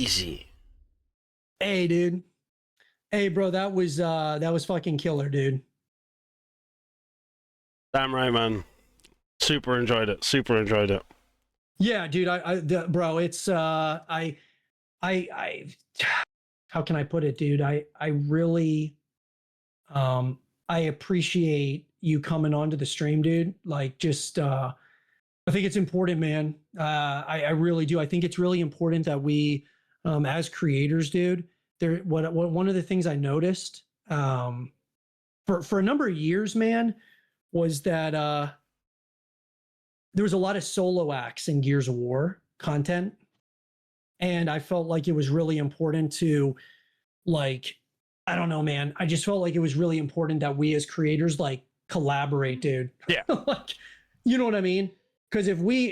crazy. Hey, dude. Hey, bro, that was fucking killer, dude. Damn right, man. Super enjoyed it. Super enjoyed it. Yeah, dude. Bro, it's I. How can I put it, dude? I really, I appreciate you coming onto the stream, dude. Like, just, I think it's important, man. I really do. I think it's really important that we, as creators, dude. What one of the things I noticed, for a number of years, man, was that there was a lot of solo acts in Gears of War content, and I felt like it was really important to, like, I don't know, man. I just felt like it was really important that we as creators like collaborate, dude. Yeah. Like, you know what I mean? Because if we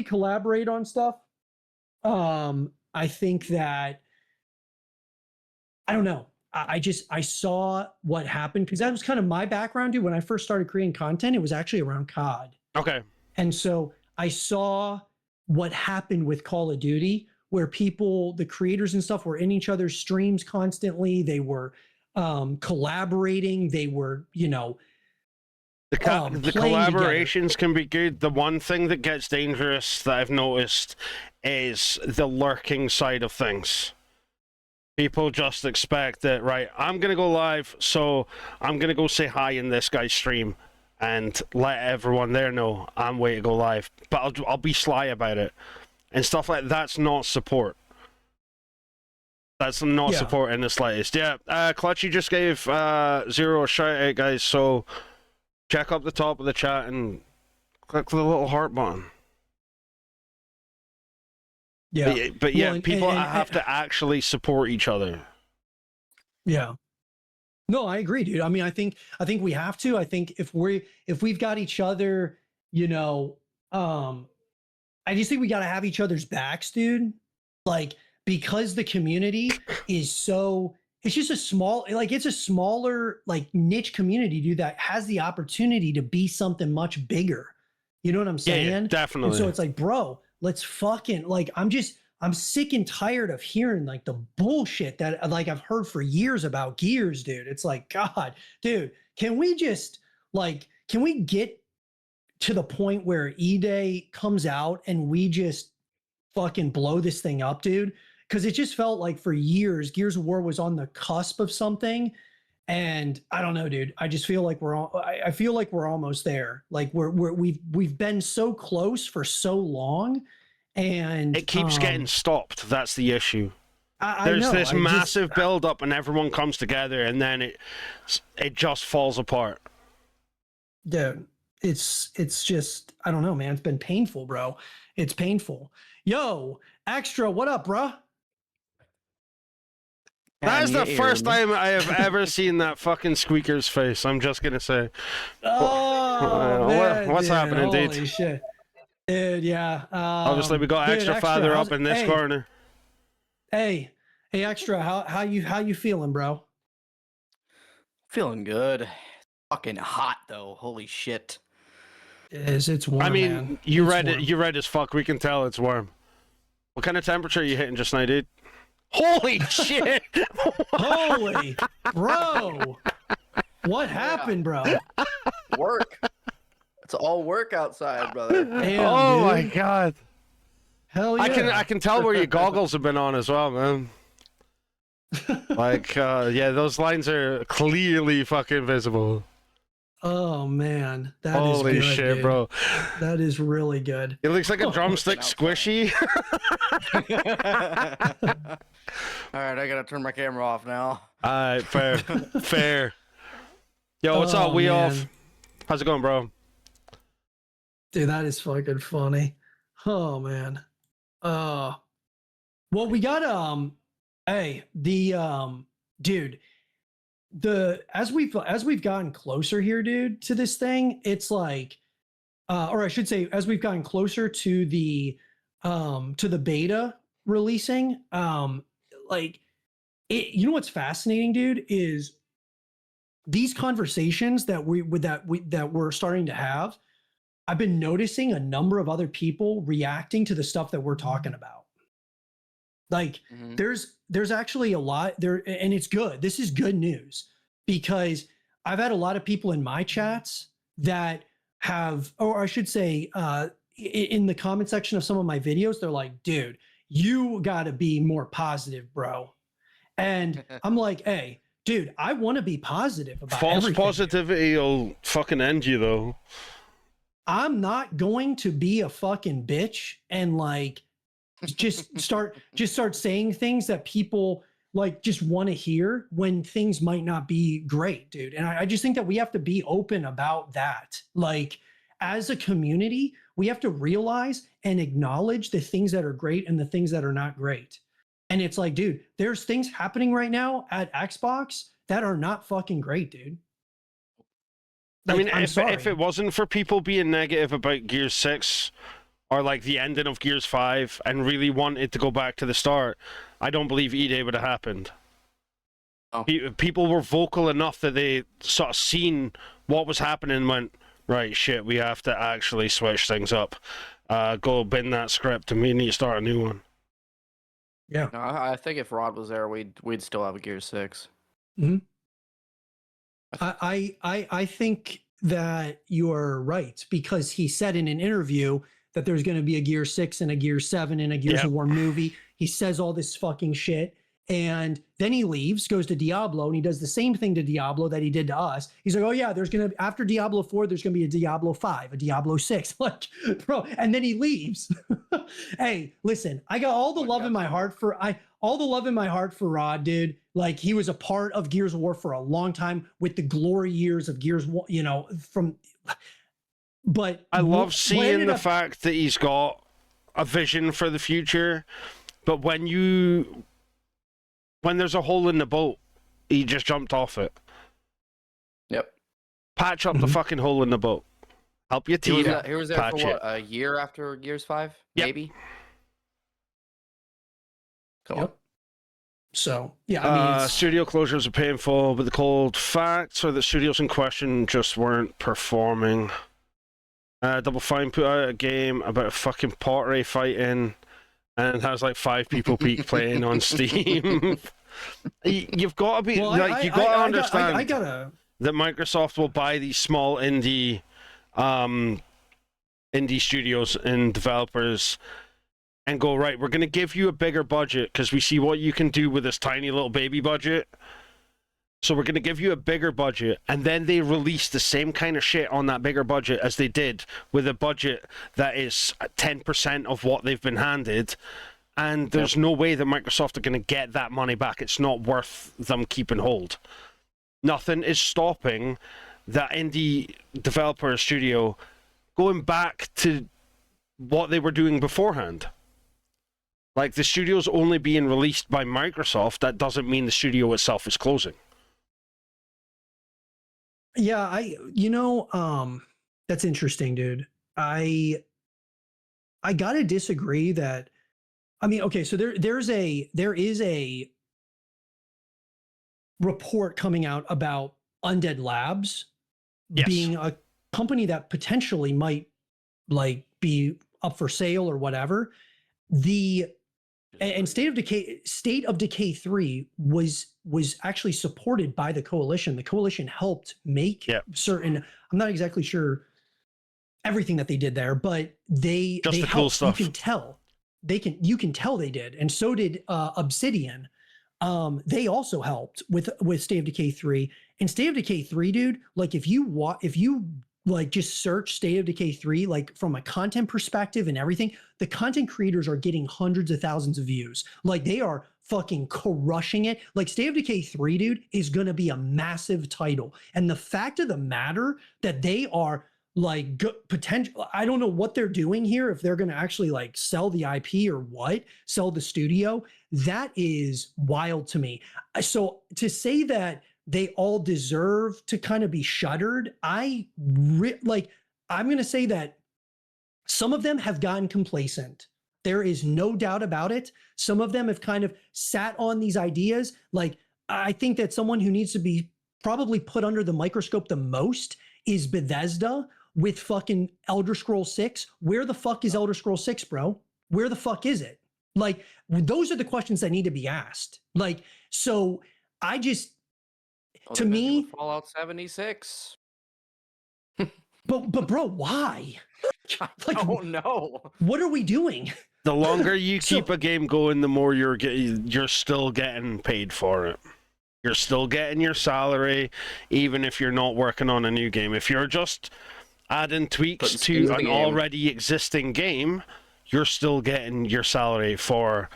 collaborate on stuff, I think that, I don't know. I saw what happened because that was kind of my background, dude. When I first started creating content, it was actually around COD. Okay. And so I saw what happened with Call of Duty, where people, the creators and stuff, were in each other's streams constantly. They were collaborating. They were, The playing together. collaborations can be good. The one thing that gets dangerous that I've noticed is the lurking side of things. People just expect that, right, I'm going to go live, so I'm going to go say hi in this guy's stream and let everyone there know I'm way to go live. But I'll be sly about it. And stuff like that's not support. That's not support in the slightest. Yeah, Clutchy just gave Zero a shout out, guys, so check up the top of the chat and click the little heart button. Yeah. But yeah, well, people have to actually support each other. Yeah. No, I agree, dude. I mean, I think we have to. I think if we've got each other, I just think we got to have each other's backs, dude. Like, because the community is so, it's just a smaller, like, niche community, dude, that has the opportunity to be something much bigger. You know what I'm saying? Yeah, definitely. And so it's like, bro, let's fucking, like, I'm sick and tired of hearing like the bullshit that, like, I've heard for years about Gears, dude. It's like, God, dude, can we get to the point where E-Day comes out and we just fucking blow this thing up, dude? Because it just felt like for years, Gears of War was on the cusp of something. And I don't know, dude. I just feel like I feel like we're almost there. Like we've been so close for so long, and it keeps getting stopped. That's the issue. There's this massive build up, and everyone comes together, and then it just falls apart. Dude, it's just, I don't know, man. It's been painful, bro. It's painful. Yo, Extra, what up, bro? That is the first time I have ever seen that fucking squeaker's face. I'm just gonna say. Oh, man, what's happening, holy dude? Shit. Dude, yeah. Obviously, we got Extra Father up in this corner. Hey, Extra, how you feeling, bro? Feeling good. Fucking hot though. Holy shit. It's warm. I mean, man. You read as fuck. We can tell it's warm. What kind of temperature are you hitting just now, dude? Holy shit! Holy, bro! What happened, bro? Work. It's all work outside, brother. Damn, oh dude. my god! Hell yeah! I can tell where your goggles have been on as well, man. Like, yeah, those lines are clearly fucking visible. Oh man, that holy is good, shit, dude. bro! That is really good. It looks like a drumstick squishy. All right, I gotta turn my camera off now. All right, fair, fair. Yo, what's up? We off? How's it going, bro? Dude, that is fucking funny. Oh man. Well, we got hey, dude, as we've gotten closer here, dude, to this thing, it's like, or I should say, as we've gotten closer to the beta releasing, like, you know what's fascinating, dude, is these conversations that we're starting to have. I've been noticing a number of other people reacting to the stuff that we're talking about. Like there's actually a lot there, and it's good. This is good news because I've had a lot of people in my chats that have, or I should say, in the comment section of some of my videos, they're like, dude, you got to be more positive, bro. And I'm like, hey, dude, I want to be positive about false everything, positivity will fucking end you, though. I'm not going to be a fucking bitch and like just start saying things that people like just want to hear when things might not be great, dude. And I just think that we have to be open about that. Like as a community, we have to realize and acknowledge the things that are great and the things that are not great. And it's like, dude, there's things happening right now at Xbox that are not fucking great, dude. Like, I mean, I'm if it wasn't for people being negative about Gears 6 or like the ending of Gears 5 and really wanted to go back to the start, I don't believe E-Day would have happened. Oh. People were vocal enough that they sort of seen what was happening and went, right, shit, we have to actually switch things up. Go bin that script and we need to start a new one. Yeah. No, I think if Rod was there, we'd still have a Gear 6. Mm-hmm. I think that you're right because he said in an interview that there's going to be a Gear 6 and a Gear 7 and a Gears of War movie. He says all this fucking shit. And then he leaves, goes to Diablo, and he does the same thing to Diablo that he did to us. He's like, oh yeah, there's going to, after Diablo 4, there's going to be a Diablo 5, a Diablo 6. Like, bro, and then he leaves. Hey, listen, I got all the love in my heart for, all the love in my heart for Rod, dude. Like, he was a part of Gears of War for a long time with the glory years of Gears, you know, from, but I love seeing the fact that he's got a vision for the future, but when there's a hole in the boat, he just jumped off it. Yep. Patch up the fucking hole in the boat. Help your team. He was there for what, a year after Gears 5? Yep. Maybe? Cool. Yep. So, yeah, I mean, studio closures are painful, but the cold facts are that studios in question just weren't performing. Double Fine put out a game about a fucking pottery fighting, and it has like 5 people peak playing on Steam. You've got to be you've got to understand that Microsoft will buy these small indie studios and developers and go, right, we're going to give you a bigger budget because we see what you can do with this tiny little baby budget. So we're going to give you a bigger budget, and then they release the same kind of shit on that bigger budget as they did with a budget that is 10% of what they've been handed, and there's no way that Microsoft are going to get that money back. It's not worth them keeping hold. Nothing is stopping that indie developer studio going back to what they were doing beforehand. Like, the studio's only being released by Microsoft, that doesn't mean the studio itself is closing. Yeah, that's interesting, dude. I gotta disagree that, I mean, okay, so there is a report coming out about Undead Labs being a company that potentially might like be up for sale or whatever. And State of Decay 3 was actually supported by the coalition. The coalition helped make certain, I'm not exactly sure everything that they did there, but they the helped. Cool stuff. You can tell they did. And so did Obsidian. They also helped with State of Decay 3. And State of Decay 3, dude, like if you like just search State of Decay 3, like from a content perspective and everything, the content creators are getting hundreds of thousands of views. Like they are fucking crushing it. Like State of Decay 3, dude, is going to be a massive title. And the fact of the matter that they are like potential, I don't know what they're doing here, if they're going to actually like sell the IP or what, sell the studio, that is wild to me. So to say that they all deserve to kind of be shuttered, I'm going to say that some of them have gotten complacent. There is no doubt about it. Some of them have kind of sat on these ideas. Like, I think that someone who needs to be probably put under the microscope the most is Bethesda with fucking Elder Scrolls 6. Where the fuck is Elder Scrolls 6, bro? Where the fuck is it? Like, those are the questions that need to be asked. Like, so I just, to they're busy me, with Fallout 76. but bro, why? I Like, don't know. what are we doing? The longer you So- keep a game going, the more you're still getting paid for it. You're still getting your salary, even if you're not working on a new game. If you're just adding tweaks Putting skins to in an the game. already existing game, you're still getting your salary for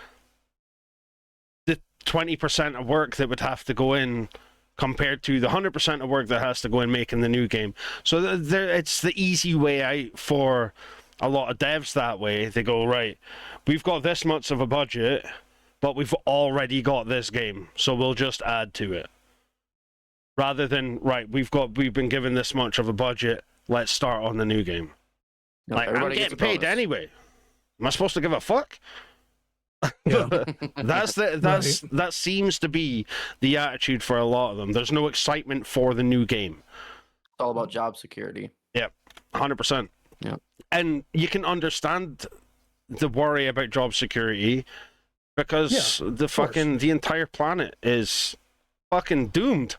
the 20% of work that would have to go in compared to the 100% of work that has to go in making the new game. So it's the easy way out for a lot of devs that way. They go, right, we've got this much of a budget, but we've already got this game, so we'll just add to it. Rather than, right, we've been given this much of a budget, let's start on the new game. No, Like, I'm everybody gets getting a paid bonus. anyway. Am I supposed to give a fuck? Yeah. That seems to be the attitude for a lot of them. There's no excitement for the new game. It's all about job security. 100%. Yeah. And you can understand the worry about job security because the entire planet is fucking doomed.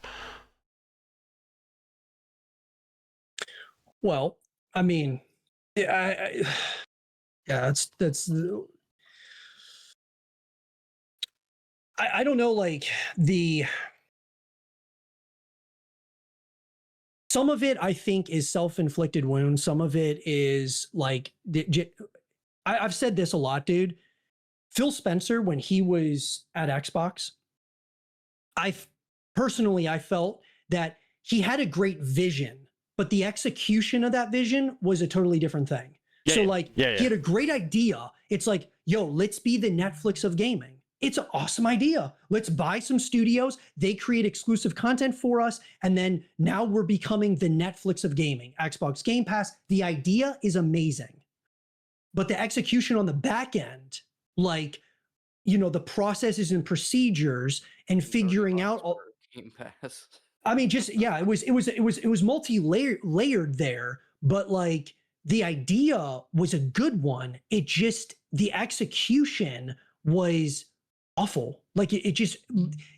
Well, I mean, yeah, that's I don't know, like some of it I think is self-inflicted wounds. Some of it is like, I've said this a lot, dude. Phil Spencer, when he was at Xbox, I felt that he had a great vision, but the execution of that vision was a totally different thing. He had a great idea. It's like, yo, let's be the Netflix of gaming. It's an awesome idea. Let's buy some studios. They create exclusive content for us. And then now we're becoming the Netflix of gaming, Xbox Game Pass. The idea is amazing. But the execution on the back end, like, the processes and procedures and figuring out all Game Pass. I mean, just, yeah, it was multi-layered there, but like the idea was a good one. It just, the execution was awful. Like it just,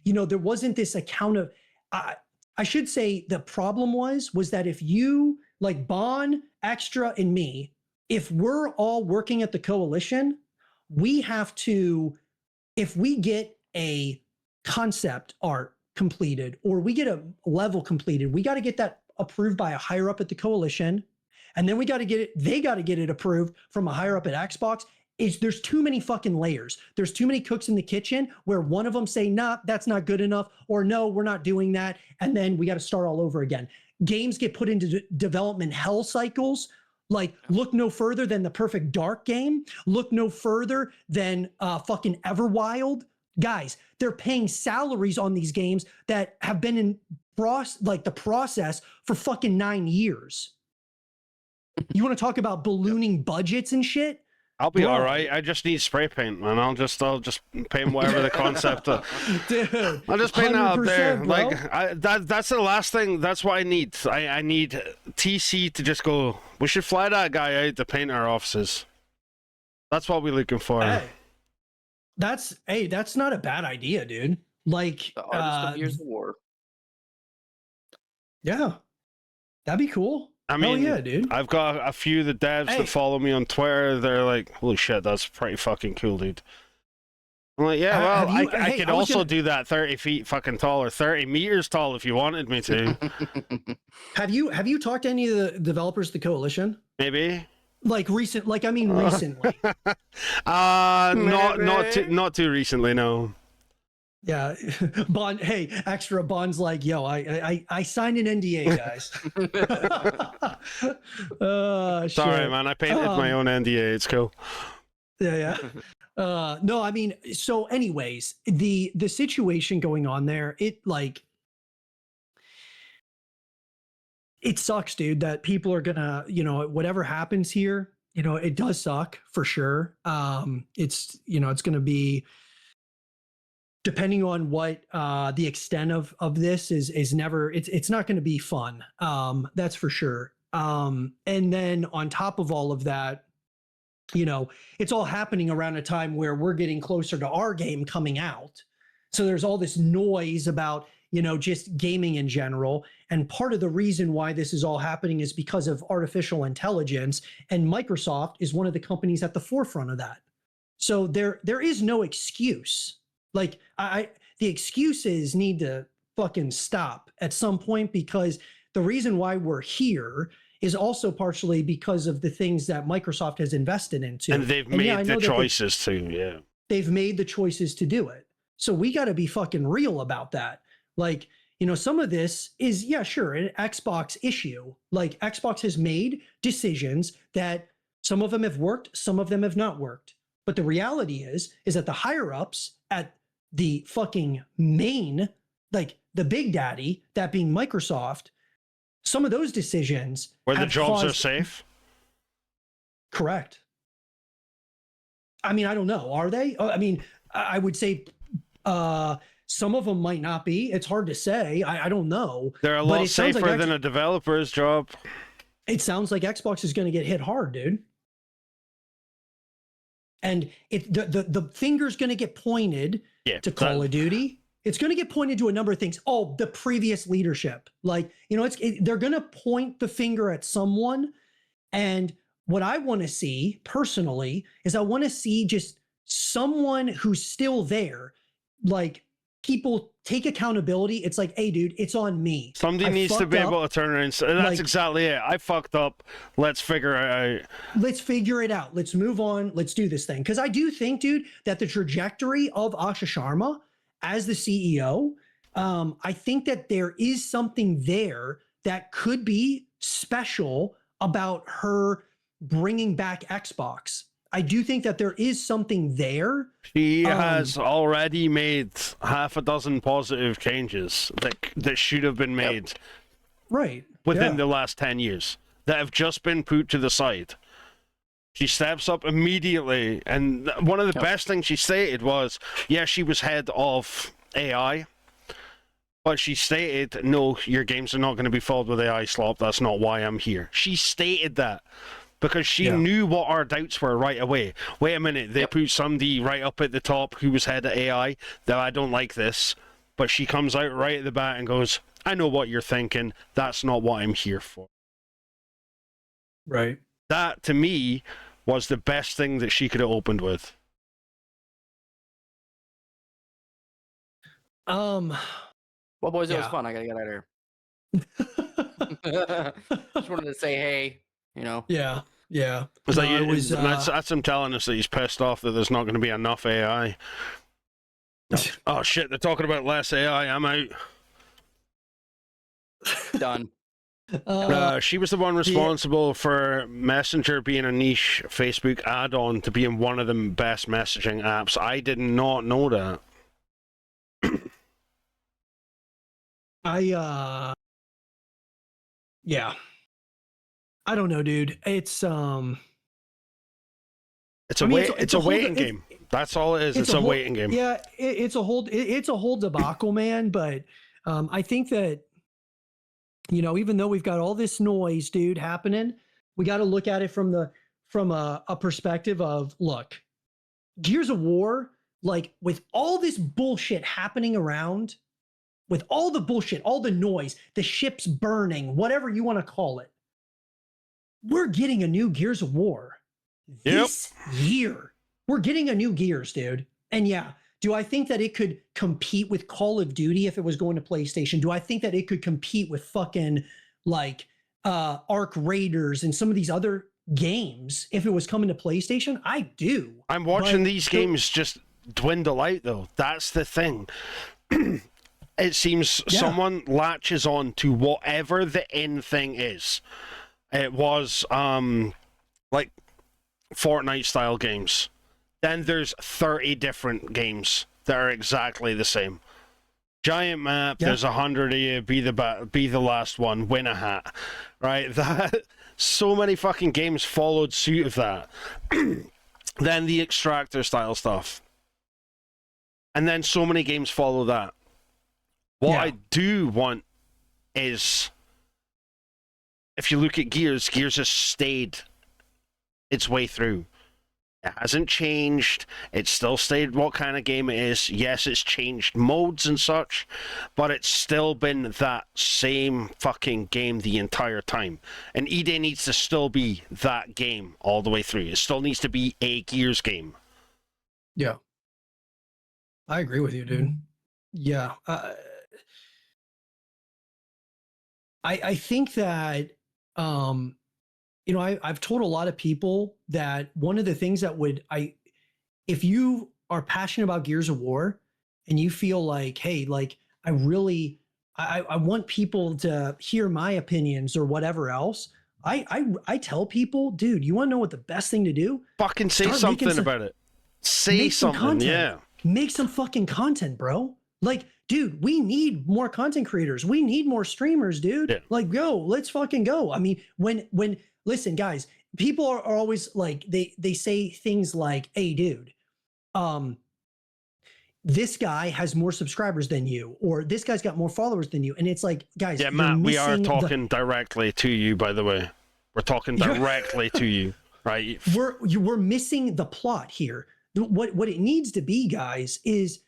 there wasn't this account of, I should say the problem was that if you, like Bon, Extra, and me, if we're all working at the coalition, we have to, if we get a concept art completed or we get a level completed, we got to get that approved by a higher up at the coalition. And then they got to get it approved from a higher up at Xbox. There's too many fucking layers. There's too many cooks in the kitchen where one of them say, nah, that's not good enough, or no, we're not doing that. And then we got to start all over again. Games get put into development hell cycles. Like, look no further than the Perfect Dark game. Look no further than fucking Everwild. Guys, they're paying salaries on these games that have been in the process for fucking 9 years. You want to talk about ballooning budgets and shit? I'll be Bro. all right. I just need spray paint, man. I'll just paint whatever the concept. Dude, I'll just paint it out there. 100%, bro. Like that's the last thing. That's what I need. I need TC to just go. We should fly that guy out to paint our offices. That's what we're looking for. Hey, that's not a bad idea, dude. Like, The artist of Gears of War. yeah, that'd be cool. I mean, hell yeah, dude. I've got a few of the devs Hey. that follow me on Twitter. They're like, "Holy shit, that's pretty fucking cool, dude." I'm like, yeah, well, I could also do that 30 feet fucking tall or 30 meters tall if you wanted me to. Have you talked to any of the developers of the coalition? Maybe. Recently. Not too recently, no. Yeah, Bond. Hey, Extra Bond's like, yo, I signed an NDA, guys. Sorry, shit. man. I painted my own NDA. It's cool. Yeah. No, I mean, so anyways, the situation going on there, it sucks, dude, that people are gonna, whatever happens here, it does suck for sure. It's gonna be, depending on what the extent of this is never, it's not going to be fun. That's for sure. And then on top of all of that, you know, it's all happening around a time where we're getting closer to our game coming out. So there's all this noise about, you know, just gaming in general. And part of the reason why this is all happening is because of artificial intelligence. And Microsoft is one of the companies at the forefront of that. So there is no excuse. Like the excuses need to fucking stop at some point, because the reason why we're here is also partially because of the things that Microsoft has invested into. And they've made the choices too, yeah. They've made the choices to do it. So we got to be fucking real about that. Like, you know, some of this is, yeah, sure, an Xbox issue. Like, Xbox has made decisions that some of them have worked, some of them have not worked. But the reality is that the higher ups at the fucking main, like the big daddy, that being Microsoft, some of those decisions where the jobs are safe. Correct. I mean, I don't know. Are they? I mean, I would say some of them might not be. It's hard to say. I don't know. They're a lot safer than a developer's job. It sounds like Xbox is going to get hit hard, dude. And the finger's going to get pointed to Call of Duty. It's going to get pointed to a number of things. Oh, the previous leadership. Like, you know, they're going to point the finger at someone. And what I want to see personally is I want to see just someone who's still there. Like, people take accountability. It's like, hey, dude, it's on me. Somebody needs to be able to turn around and say, that's exactly it. I fucked up. Let's figure it out. Let's figure it out. Let's move on. Let's do this thing. Because I do think, dude, that the trajectory of Asha Sharma as the CEO, I think that there is something there that could be special about her bringing back Xbox. I do think that there is something there. She has already made half a dozen positive changes that should have been made within the last 10 years that have just been put to the side. She steps up immediately, and one of the best things she stated was, yeah, she was head of AI, but she stated, no, your games are not going to be filled with AI slop. That's not why I'm here. She stated that because she knew what our doubts were right away. Wait a minute, they put somebody right up at the top who was head of AI, that I don't like this, but she comes out right at the bat and goes, I know what you're thinking. That's not what I'm here for. Right. That, to me, was the best thing that she could have opened with. Well, boys, it was fun. I gotta get out of here. Just wanted to say, hey, you know. Yeah. That's him telling us that he's pissed off that there's not going to be enough AI. Oh shit! They're talking about less AI. I'm out. Done. She was the one responsible for Messenger being a niche Facebook add-on to being one of the best messaging apps. I did not know that. Yeah. I don't know, dude. It's a waiting game. That's all it is. It's a waiting game. Yeah, it's a whole debacle, man. But I think that, you know, even though we've got all this noise, dude, happening, we got to look at it from a perspective of, look, Gears of War, like, with all this bullshit happening around, with all the bullshit, all the noise, the ships burning, whatever you want to call it, we're getting a new Gears of War this year. We're getting a new Gears, dude. And yeah, do I think that it could compete with Call of Duty if it was going to PlayStation? Do I think that it could compete with fucking like Arc Raiders and some of these other games if it was coming to PlayStation? I do. I'm watching these games just dwindle out, though. That's the thing. It seems someone latches on to whatever the in thing is. It was like Fortnite style games. Then there's 30 different games that are exactly the same. Giant map, there's 100 of you, be the last one, win a hat. Right? That so many fucking games followed suit of that. Then the extractor style stuff. And then so many games follow that. What I do want is, if you look at Gears has stayed its way through. It hasn't changed. It's still stayed what kind of game it is. Yes, it's changed modes and such, but it's still been that same fucking game the entire time. And EA needs to still be that game all the way through. It still needs to be a Gears game. Yeah. I agree with you, dude. Yeah. I think that, you know, I've told a lot of people that one of the things that if you are passionate about Gears of War and you feel like, hey, like I want people to hear my opinions or whatever else. I tell people, dude, you want to know what the best thing to do? Fucking say something about it. Say something, yeah. Make some fucking content, bro. Like, dude, we need more content creators. We need more streamers, dude. Yeah. Like, go, let's fucking go. I mean, when listen, guys, people are always like, they say things like, hey, dude, this guy has more subscribers than you, or this guy's got more followers than you. And it's like, guys, yeah, Matt, we are talking directly to you, by the way. We're talking directly to you, right? We're missing the plot here. What it needs to be, guys, is,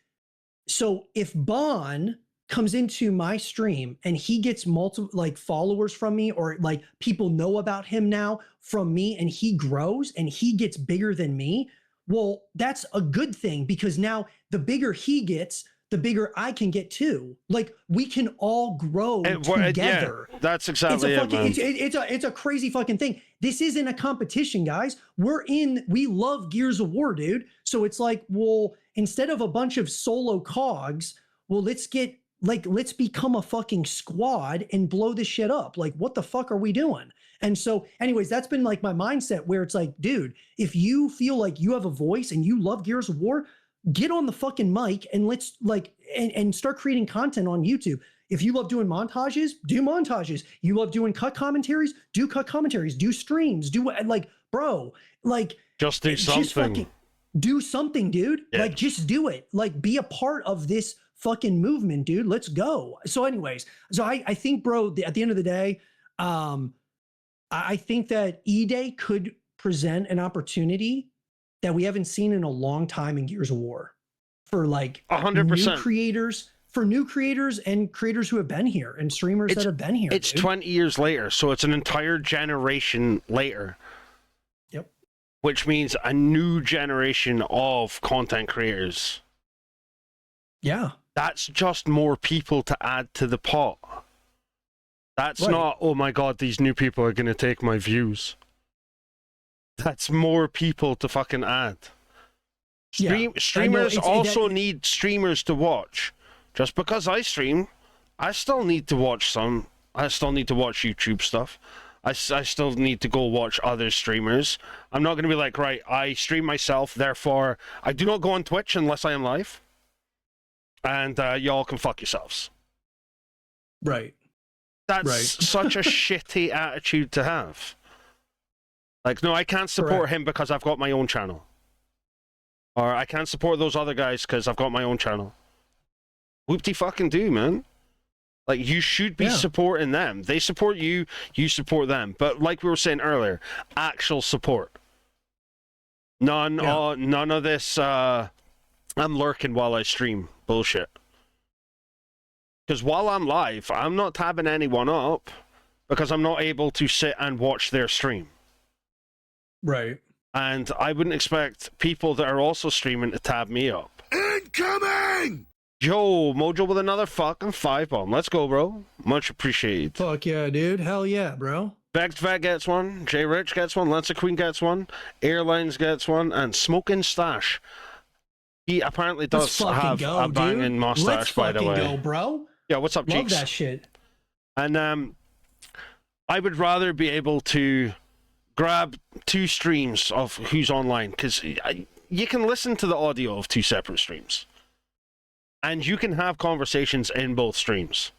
so if Bon comes into my stream and he gets multiple like followers from me, or like people know about him now from me, and he grows and he gets bigger than me, well, that's a good thing, because now the bigger he gets, the bigger I can get too. Like, we can all grow together. Yeah, that's exactly it, man. It's a crazy fucking thing. This isn't a competition, guys. We love Gears of War, dude. So it's like, well, instead of a bunch of solo cogs, well, let's become a fucking squad and blow this shit up. Like, what the fuck are we doing? And so anyways, that's been like my mindset, where it's like, dude, if you feel like you have a voice and you love Gears of War, get on the fucking mic and let's like, and start creating content on YouTube. If you love doing montages, do montages. You love doing cut commentaries, do cut commentaries, do streams, do like, bro, like just do something. Just fucking do something, dude. Yeah. Like, just do it. Like, be a part of this fucking movement, dude. Let's go. So anyways, so I think, bro, at the end of the day, I think that E-Day could present an opportunity that we haven't seen in a long time in Gears of War, for like 100% new creators and creators who have been here and streamers that have been here. It's 20 years later, so it's an entire generation later. Yep. Which means a new generation of content creators. Yeah. That's just more people to add to the pot. That's not, oh my god, these new people are going to take my views. That's more people to fucking add. Streamers also need streamers to watch. Just because I stream, I still need to watch some. I still need to watch YouTube stuff. I still need to go watch other streamers. I'm not going to be like, right, I stream myself, therefore I do not go on Twitch unless I am live. And y'all can fuck yourselves. Right. That's such a shitty attitude to have. Like, no, I can't support him because I've got my own channel. Or I can't support those other guys because I've got my own channel. Whoop-de-fucking-do, man. Like, you should be supporting them. They support you, you support them. But like we were saying earlier, actual support. None of this, I'm lurking while I stream bullshit. Because while I'm live, I'm not tabbing anyone up because I'm not able to sit and watch their stream. Right. And I wouldn't expect people that are also streaming to tab me up. Incoming! Yo, Mojo with another fucking 5-bomb. Let's go, bro. Much appreciated. Fuck yeah, dude. Hell yeah, bro. Vexed gets one. J Rich gets one. Lancer Queen gets one. Airlines gets one. And Smoking Stash. He apparently does have a banging mustache, by the way. Let's fucking go, bro. Yeah, what's up, Cheeks? Love that shit. And I would rather be able to grab 2 streams of who's online, because you can listen to the audio of 2 separate streams. And you can have conversations in both streams.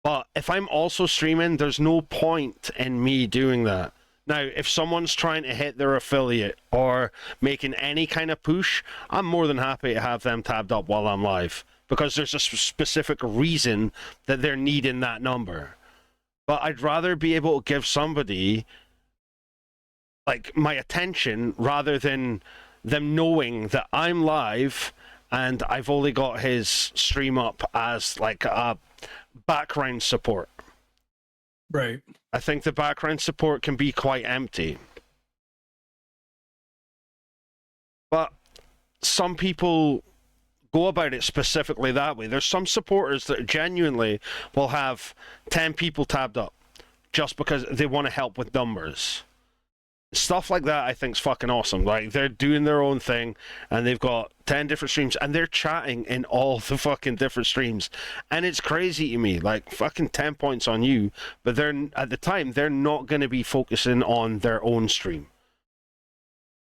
But if I'm also streaming, there's no point in me doing that. Now, if someone's trying to hit their affiliate or making any kind of push, I'm more than happy to have them tabbed up while I'm live. Because there's a specific reason that they're needing that number. But I'd rather be able to give somebody like my attention rather than them knowing that I'm live and I've only got his stream up as like a background support. Right. I think the background support can be quite empty. But some people go about it specifically that way. There's some supporters that genuinely will have 10 people tabbed up just because they want to help with numbers. Stuff like that I think is fucking awesome. Like, they're doing their own thing and they've got 10 different streams and they're chatting in all the fucking different streams. And it's crazy to me. Like, fucking 10 points on you, but they're at the time they're not going to be focusing on their own stream.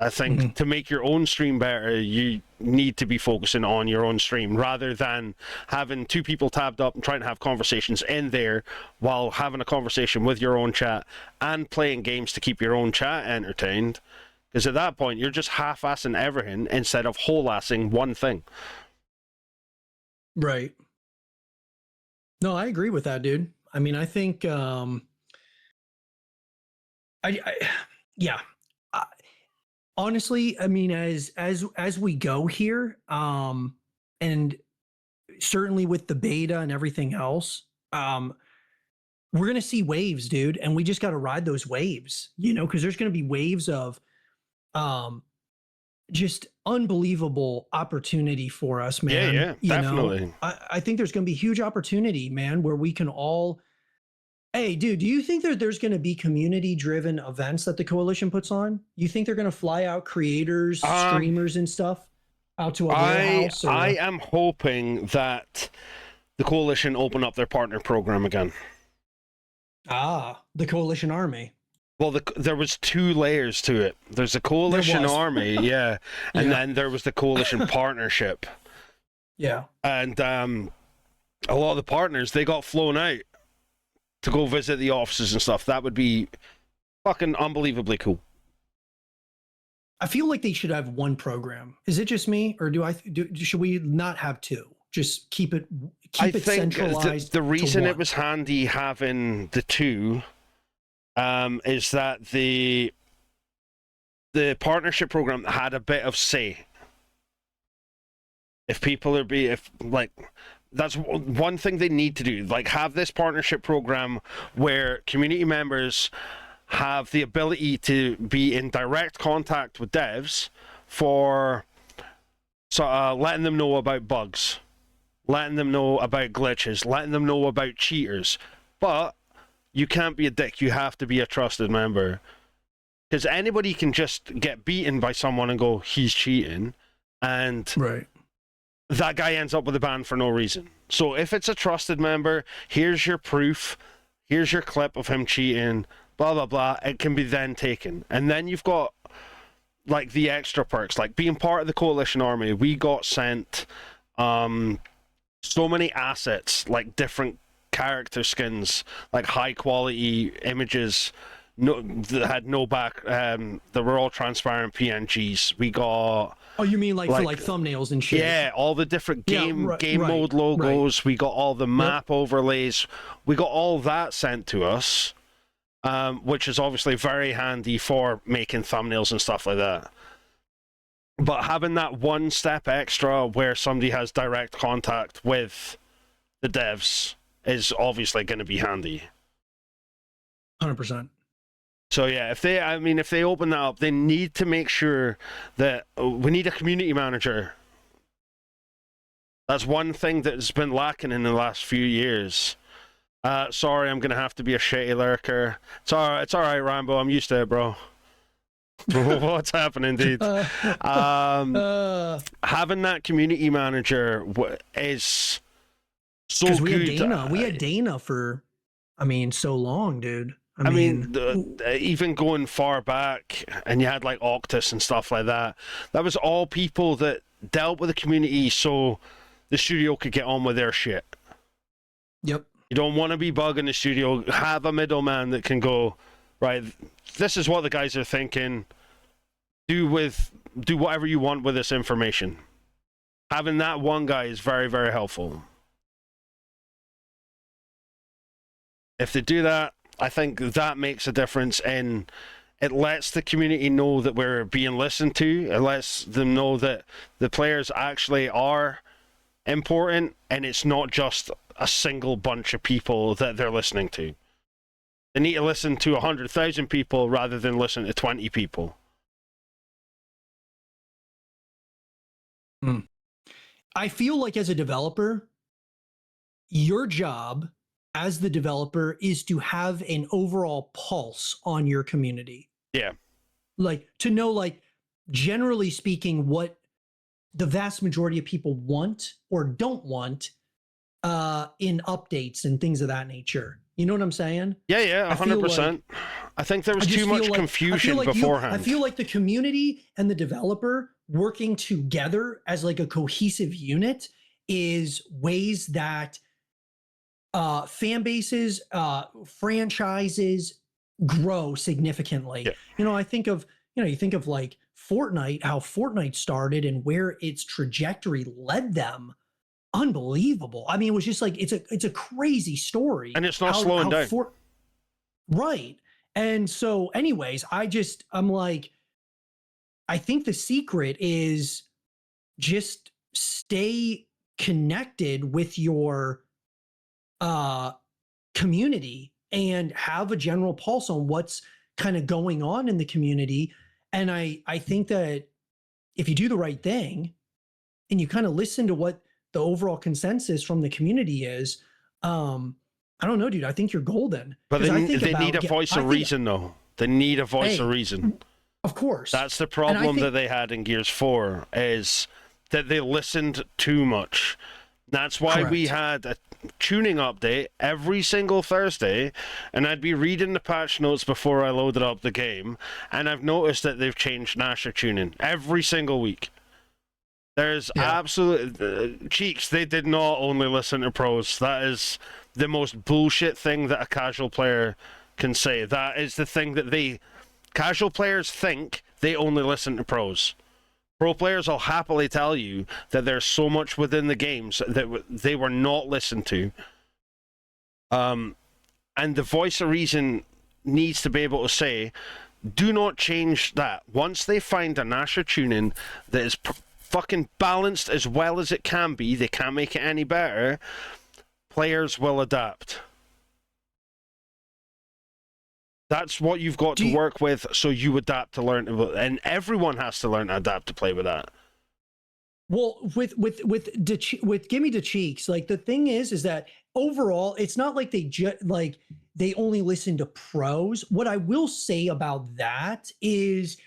I think to make your own stream better, you need to be focusing on your own stream rather than having 2 people tabbed up and trying to have conversations in there while having a conversation with your own chat and playing games to keep your own chat entertained. Because at that point, you're just half-assing everything instead of whole-assing one thing. Right. No, I agree with that, dude. I mean, I think, yeah. Honestly, I mean, as we go here, and certainly with the beta and everything else, we're gonna see waves, dude, and we just got to ride those waves, you know, because there's gonna be waves of, just unbelievable opportunity for us, man. Yeah, you definitely. know? I think there's gonna be huge opportunity, man, where we can all. Hey, dude, do you think that there's going to be community-driven events that the coalition puts on? You think they're going to fly out creators, streamers, and stuff out to a warehouse? I am hoping that the coalition open up their partner program again. The coalition army. Well, there was 2 layers to it. There's a coalition army, yeah, and then there was the coalition partnership. Yeah. And a lot of the partners, they got flown out to go visit the offices and stuff. That would be fucking unbelievably cool. I feel like they should have one program. Is it just me, or should we not have 2? Just keep it centralized. The reason it was handy having the 2 is that the partnership program had a bit of say. If people are that's one thing they need to do, like have this partnership program where community members have the ability to be in direct contact with devs for letting them know about bugs, letting them know about glitches, letting them know about cheaters. But you can't be a dick, you have to be a trusted member. Because anybody can just get beaten by someone and go, he's cheating, and right. That guy ends up with a ban for no reason. So if it's a trusted member, here's your proof, here's your clip of him cheating, blah, blah, blah. It can be then taken. And then you've got, like, the extra perks. Like, being part of the coalition army, we got sent so many assets, like different character skins, like high-quality images, that had no back, that were all transparent PNGs. We got... Oh, you mean like for like thumbnails and shit? Yeah, all the different game mode logos. Right. We got all the map overlays. We got all that sent to us, which is obviously very handy for making thumbnails and stuff like that. But having that one step extra where somebody has direct contact with the devs is obviously going to be handy. 100%. So yeah, if they open that up, they need to make sure that we need a community manager. That's one thing that's been lacking in the last few years. Sorry, I'm gonna have to be a shitty lurker. It's alright, Rambo. I'm used to it, bro. What's happening, dude? Having that community manager is so good. We had Dana for, so long, dude. I mean, even going far back, and you had like Octus and stuff like that. That was all people that dealt with the community, so the studio could get on with their shit. Yep. You don't want to be bugging the studio. Have a middleman that can go, right, this is what the guys are thinking. Do whatever you want with this information. Having that one guy is very, very helpful. If they do that, I think that makes a difference in it lets the community know that we're being listened to. It lets them know that the players actually are important, and it's not just a single bunch of people that they're listening to. They need to listen to 100,000 people rather than listen to 20 people. I feel like as a developer, your job as the developer is to have an overall pulse on your community. Yeah. Like to know, like, generally speaking, what the vast majority of people want or don't want in updates and things of that nature. You know what I'm saying? Yeah, 100%. I think there was too much confusion beforehand. I feel like the community and the developer working together as like a cohesive unit is ways that fan bases, franchises grow significantly. Yeah. You know, I think of, you think of like Fortnite, how Fortnite started and where its trajectory led them. Unbelievable. I mean, it was just like, it's a crazy story. And it's not slowing down. Right. And so anyways, I'm like, I think the secret is just stay connected with your community and have a general pulse on what's kind of going on in the community. And I think that if you do the right thing and you kind of listen to what the overall consensus from the community is, I don't know, dude, I think you're golden. But they need a voice of reason, though. They need a voice of reason. Of course. That's the problem that they had in Gears 4, is that they listened too much. That's why we had a tuning update every single Thursday, and I'd be reading the patch notes before I loaded up the game, and I've noticed that they've changed Nasher tuning every single week. There's absolute cheeks. They did not only listen to pros. That is the most bullshit thing that a casual player can say. That is the thing that casual players think they only listen to pros. Pro players will happily tell you that there's so much within the games that they were not listened to. And the voice of reason needs to be able to say, do not change that. Once they find a Nasher tuning that is fucking balanced as well as it can be, they can't make it any better, players will adapt. That's what you've got to work with, so you adapt to learn, and everyone has to learn to adapt to play with that. Well, with Gimme the Cheeks, like the thing is that overall, it's not like they only listen to pros. What I will say about that is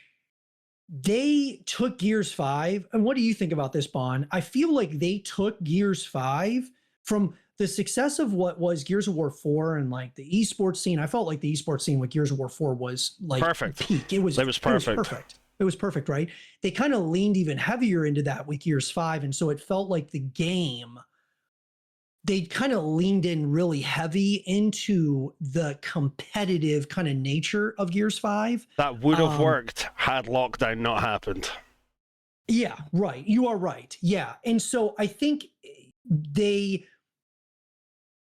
they took Gears 5, and what do you think about this, Bon? I feel like they took Gears 5 from the success of what was Gears of War 4 and like the esports scene. I felt like the esports scene with Gears of War 4 was like perfect. Peak. It was perfect. It was perfect, right? They kind of leaned even heavier into that with Gears 5, and so it felt like the game, they kind of leaned in really heavy into the competitive kind of nature of Gears 5. That would have worked had lockdown not happened. Yeah, right. You are right. Yeah. And so I think they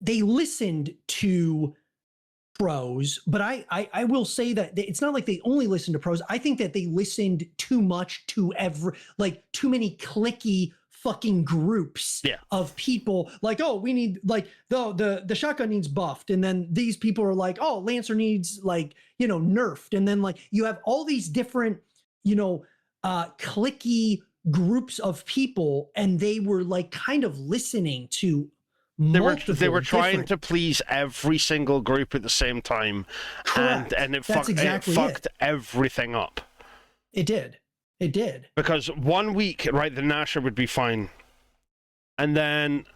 listened to pros, but I will say that it's not like they only listened to pros. I think that they listened too much to too many clicky fucking groups of people, like, oh, we need, like, the shotgun needs buffed, and then these people are like, oh, Lancer needs, like, nerfed, and then like you have all these different clicky groups of people, and they were like kind of listening to they were trying to please every single group at the same time. Correct. And it fucked everything up. It did. Because 1 week, right, the Nasher would be fine, and then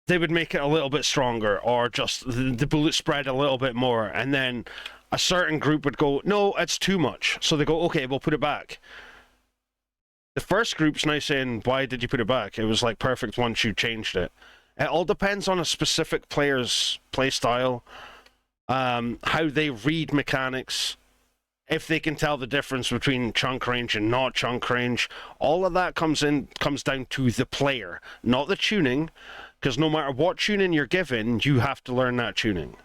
they would make it a little bit stronger, or just the bullet spread a little bit more, and then a certain group would go, no, it's too much. So they go, okay, we'll put it back. The first group's now saying, why did you put it back? It was like perfect once you changed it. It all depends on a specific player's play style, how they read mechanics, if they can tell the difference between chunk range and not chunk range. All of that comes down to the player, not the tuning, because no matter what tuning you're given, you have to learn that tuning.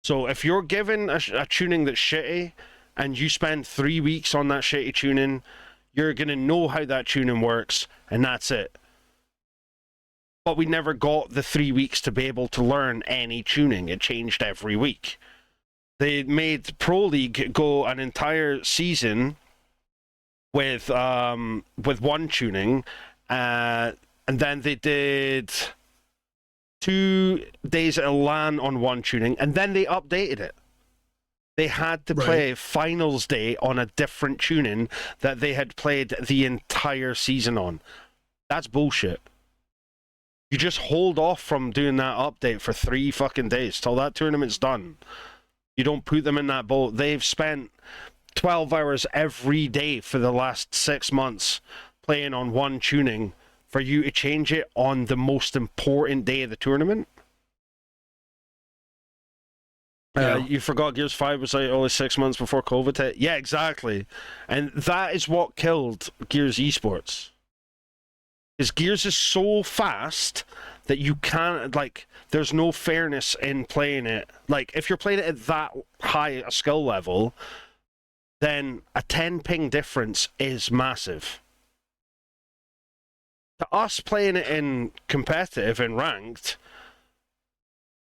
So if you're given a tuning that's shitty and you spend 3 weeks on that shitty tuning, you're going to know how that tuning works, and that's it. But we never got the 3 weeks to be able to learn any tuning. It changed every week. They made Pro League go an entire season with one tuning, and then they did 2 days at a LAN on one tuning, and then they updated it. They had to play finals day on a different tuning that they had played the entire season on. That's bullshit. You just hold off from doing that update for 3 fucking days till that tournament's done. You don't put them in that boat. They've spent 12 hours every day for the last 6 months playing on one tuning for you to change it on the most important day of the tournament. Yeah. You forgot Gears 5 was like only 6 months before COVID hit? Yeah, exactly. And that is what killed Gears esports. Because Gears is so fast that you can't, like, there's no fairness in playing it. Like, if you're playing it at that high a skill level, then a 10 ping difference is massive. To us playing it in competitive and ranked,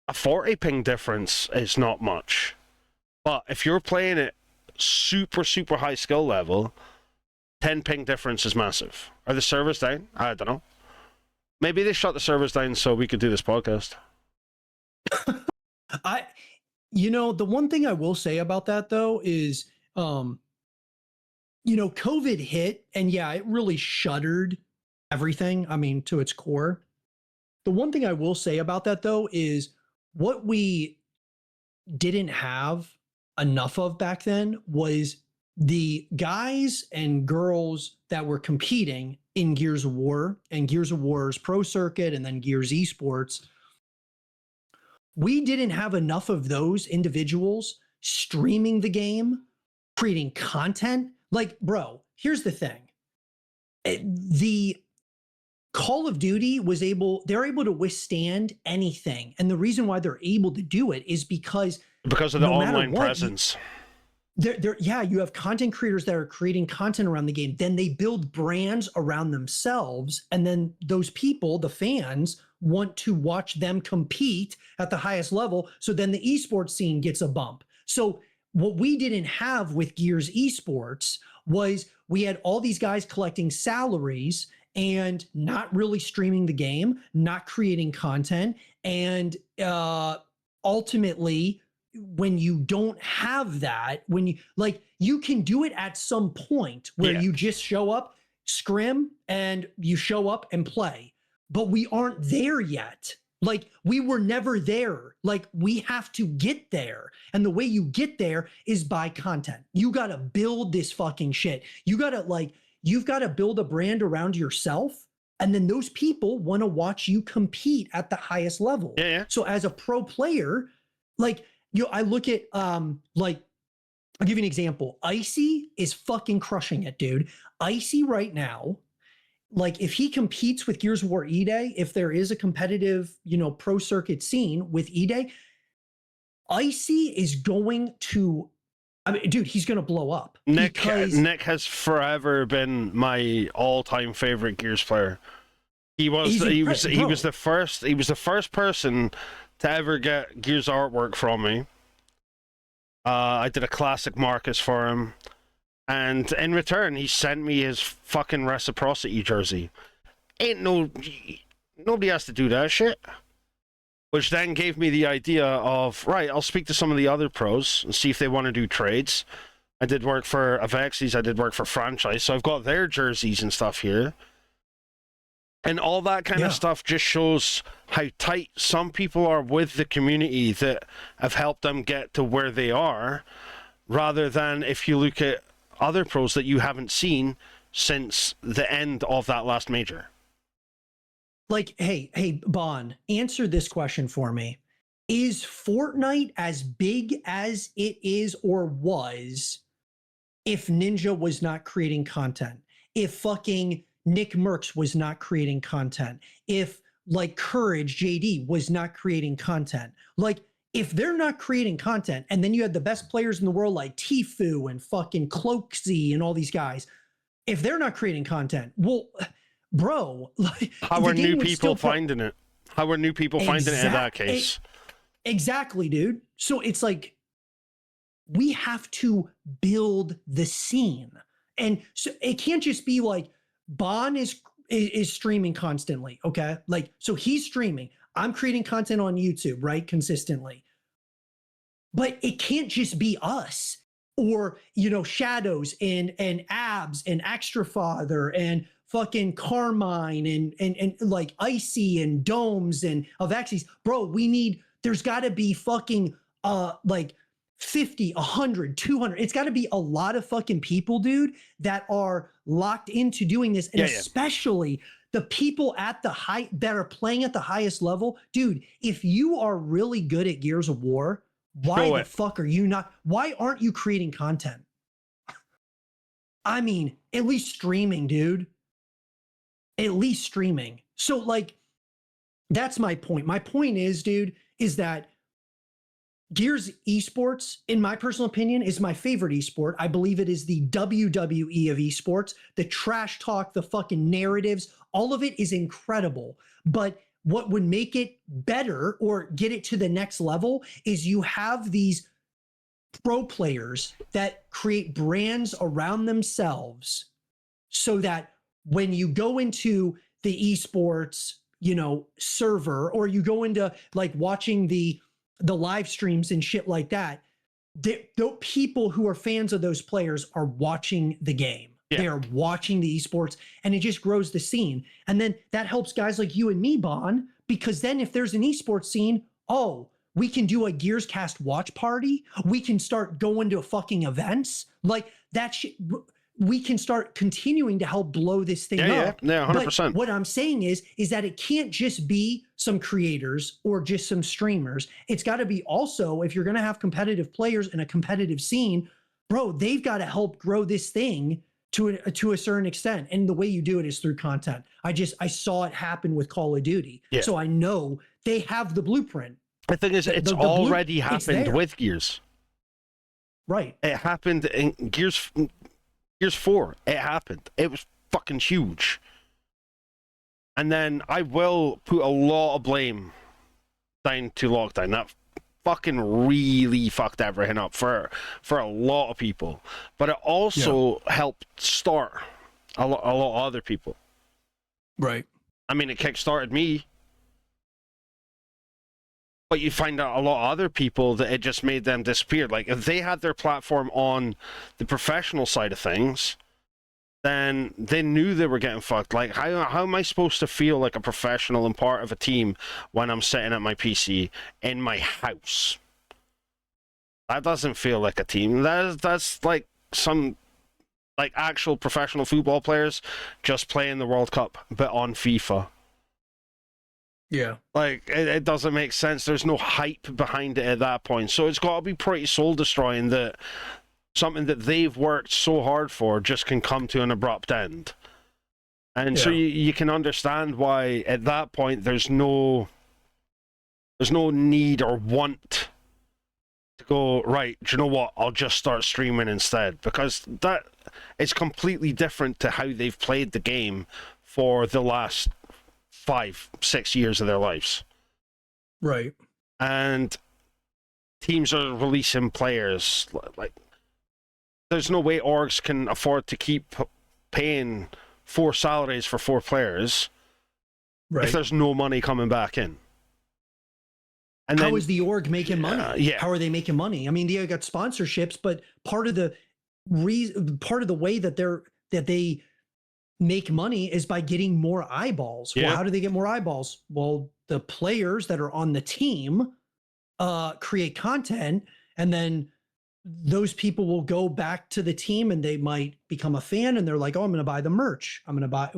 a 40 ping difference is not much. But if you're playing it super, super high skill level, 10 ping difference is massive. Are the servers down? I don't know. Maybe they shut the servers down so we could do this podcast. The one thing I will say about that though is, COVID hit, and yeah, it really shuttered everything. I mean, to its core. The one thing I will say about that though is what we didn't have enough of back then was the guys and girls that were competing in Gears of War and Gears of War's Pro Circuit and then Gears Esports. We didn't have enough of those individuals streaming the game, creating content. Like, bro, here's the thing. The Call of Duty they're able to withstand anything. And the reason why they're able to do it is because of the online presence. You have content creators that are creating content around the game. Then they build brands around themselves. And then those people, the fans, want to watch them compete at the highest level. So then the esports scene gets a bump. So what we didn't have with Gears Esports was we had all these guys collecting salaries and not really streaming the game, not creating content. And ultimately, when you don't have that, you can do it at some point where you just show up, scrim, and you show up and play. But we aren't there yet. Like, we were never there. Like, we have to get there. And the way you get there is by content. You got to build this fucking shit. You got to, you've got to build a brand around yourself. And then those people want to watch you compete at the highest level. Yeah. So as a pro player, I look at, I'll give you an example. Icy is fucking crushing it, dude. Icy right now, if he competes with Gears of War E-Day, if there is a competitive, pro circuit scene with E-Day, Icy is going to, dude, he's going to blow up. Nick has forever been my all-time favorite Gears player. He was the first person to ever get Gears artwork from me. I did a classic Marcus for him, and in return he sent me his fucking reciprocity jersey. Nobody has to do that shit. Which then gave me the idea of, right, I'll speak to some of the other pros and see if they want to do trades. I did work for Avexis, I did work for Franchise, so I've got their jerseys and stuff here. And all that kind of stuff just shows how tight some people are with the community that have helped them get to where they are, rather than if you look at other pros that you haven't seen since the end of that last major. Hey, Bon, answer this question for me. Is Fortnite as big as it is or was if Ninja was not creating content? If fucking Nick Merckx was not creating content? If Courage JD was not creating content? if they're not creating content, and then you had the best players in the world like Tfue and fucking Cloaksy and all these guys, if they're not creating content, well, bro, like, how are new people finding it? How are new people finding it in that case? Exactly, dude. So it's like we have to build the scene, and so it can't just be like Bon is streaming constantly. Okay, like so he's streaming. I'm creating content on YouTube, right, consistently. But it can't just be us or, you know, Shadows and Abs and XTRAFATHER and fucking Carmine and like Icy and Domes and Avexis. Bro, there's got to be fucking like 50, 100, 200. It's got to be a lot of fucking people, dude, that are locked into doing this. And especially the people at the that are playing at the highest level. Dude, if you are really good at Gears of War, why the fuck are you not? Why aren't you creating content? I mean, at least streaming, dude. At least streaming. So, like, that's my point. My point is, dude, is that Gears esports, in my personal opinion, is my favorite esport. I believe it is the WWE of esports. The trash talk, the fucking narratives, all of it is incredible. But what would make it better or get it to the next level is you have these pro players that create brands around themselves so that when you go into the esports, you know, server, or you go into like watching the live streams and shit like that, the people who are fans of those players are watching the game. Yeah. They are watching the esports, and it just grows the scene. And then that helps guys like you and me, Bon, because then if there's an esports scene, we can do a Gears Cast watch party. We can start going to fucking events like that shit. We can start continuing to help blow this thing up. Yeah, 100%. But what I'm saying is that it can't just be some creators or just some streamers. It's got to be also, if you're going to have competitive players in a competitive scene, bro, they've got to help grow this thing to a certain extent. And the way you do it is through content. I saw it happen with Call of Duty. Yeah. So I know they have the blueprint. The thing is, it's already happened with Gears. Right. It happened in Gears 4. It happened. It was fucking huge. And then I will put a lot of blame down to lockdown. That fucking really fucked everything up for a lot of people. But it also helped start a lot of other people. Right. I mean, it kickstarted me. But you find out a lot of other people that it just made them disappear. Like, if they had their platform on the professional side of things, then they knew they were getting fucked. Like, how am I supposed to feel like a professional and part of a team when I'm sitting at my PC in my house? That doesn't feel like a team. That's like some like actual professional football players just playing the World Cup, but on FIFA. Yeah. Like, it doesn't make sense. There's no hype behind it at that point. So it's got to be pretty soul-destroying that something that they've worked so hard for just can come to an abrupt end. And so you can understand why, at that point, there's no need or want to go, right, do you know what, I'll just start streaming instead. Because that is completely different to how they've played the game for the last 5-6 years of their lives. Right. And teams are releasing players. Like, there's no way orgs can afford to keep paying 4 salaries for 4 players if there's no money coming back in. And how is the org making money? Yeah. How are they making money? I mean, they got sponsorships, but part of the way that they make money is by getting more eyeballs. Yeah. Well, how do they get more eyeballs? Well, the players that are on the team create content, and then those people will go back to the team and they might become a fan, and they're like, oh, I'm going to buy the merch. I'm going to buy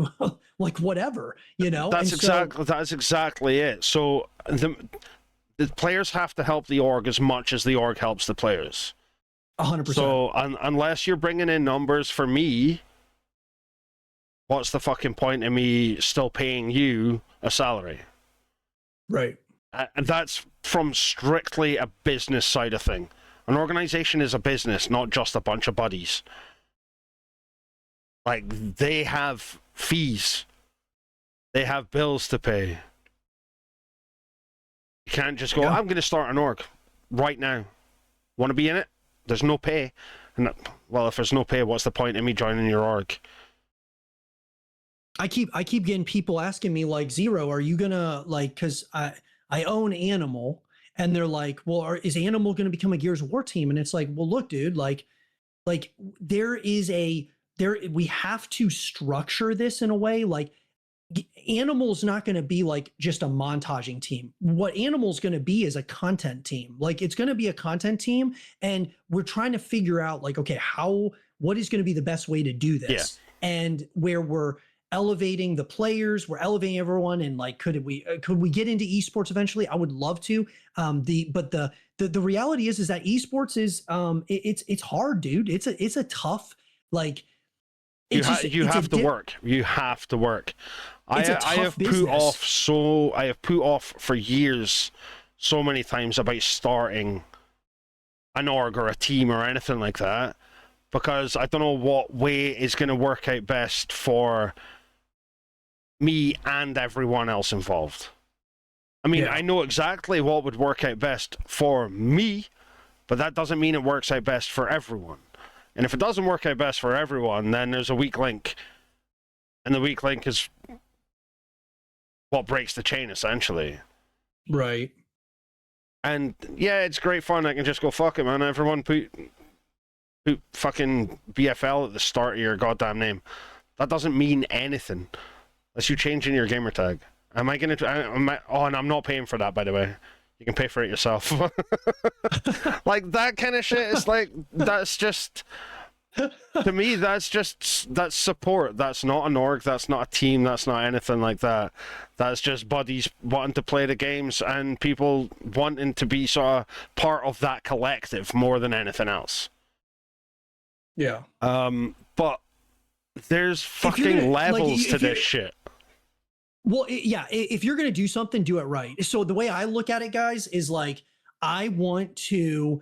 like whatever, you know? That's exactly it. So the players have to help the org as much as the org helps the players. 100%. So unless you're bringing in numbers for me, what's the fucking point of me still paying you a salary? Right. And that's from strictly a business side of thing. An organization is a business, not just a bunch of buddies. Like, they have fees. They have bills to pay. You can't just go, I'm going to start an org right now. Want to be in it? There's no pay. And well, if there's no pay, what's the point in me joining your org? I keep getting people asking me like, Zero, are you gonna like, because I own Animal, and they're like, well, is Animal going to become a Gears of War team? And it's like, well, look, dude, like we have to structure this in a way. Like, Animal's not going to be like just a montaging team. What Animal's going to be is a content team. Like, it's going to be a content team, and we're trying to figure out like, okay, what is going to be the best way to do this? Yeah. And where we're elevating the players, we're elevating everyone, and like, could we get into esports eventually? I would love to. But the reality is that esports is it's hard, dude. It's a tough, like, you have to work. You have to work. I have put off for years so many times about starting an org or a team or anything like that, because I don't know what way is going to work out best for me and everyone else involved. I mean, I know exactly what would work out best for me, but that doesn't mean it works out best for everyone. And if it doesn't work out best for everyone, then there's a weak link. And the weak link is what breaks the chain, essentially. Right. And yeah, it's great fun. I can just go, fuck it, man. Everyone put fucking BFL at the start of your goddamn name. That doesn't mean anything. Unless you changing your gamer tag. Am I going to... Oh, and I'm not paying for that, by the way. You can pay for it yourself. Like, that kind of shit is like... That's just... To me, that's support. That's not an org. That's not a team. That's not anything like that. That's just buddies wanting to play the games and people wanting to be sort of part of that collective more than anything else. Yeah. But there's fucking levels to this shit. Well, if you're going to do something, do it right. So the way I look at it, guys, is like, I want to,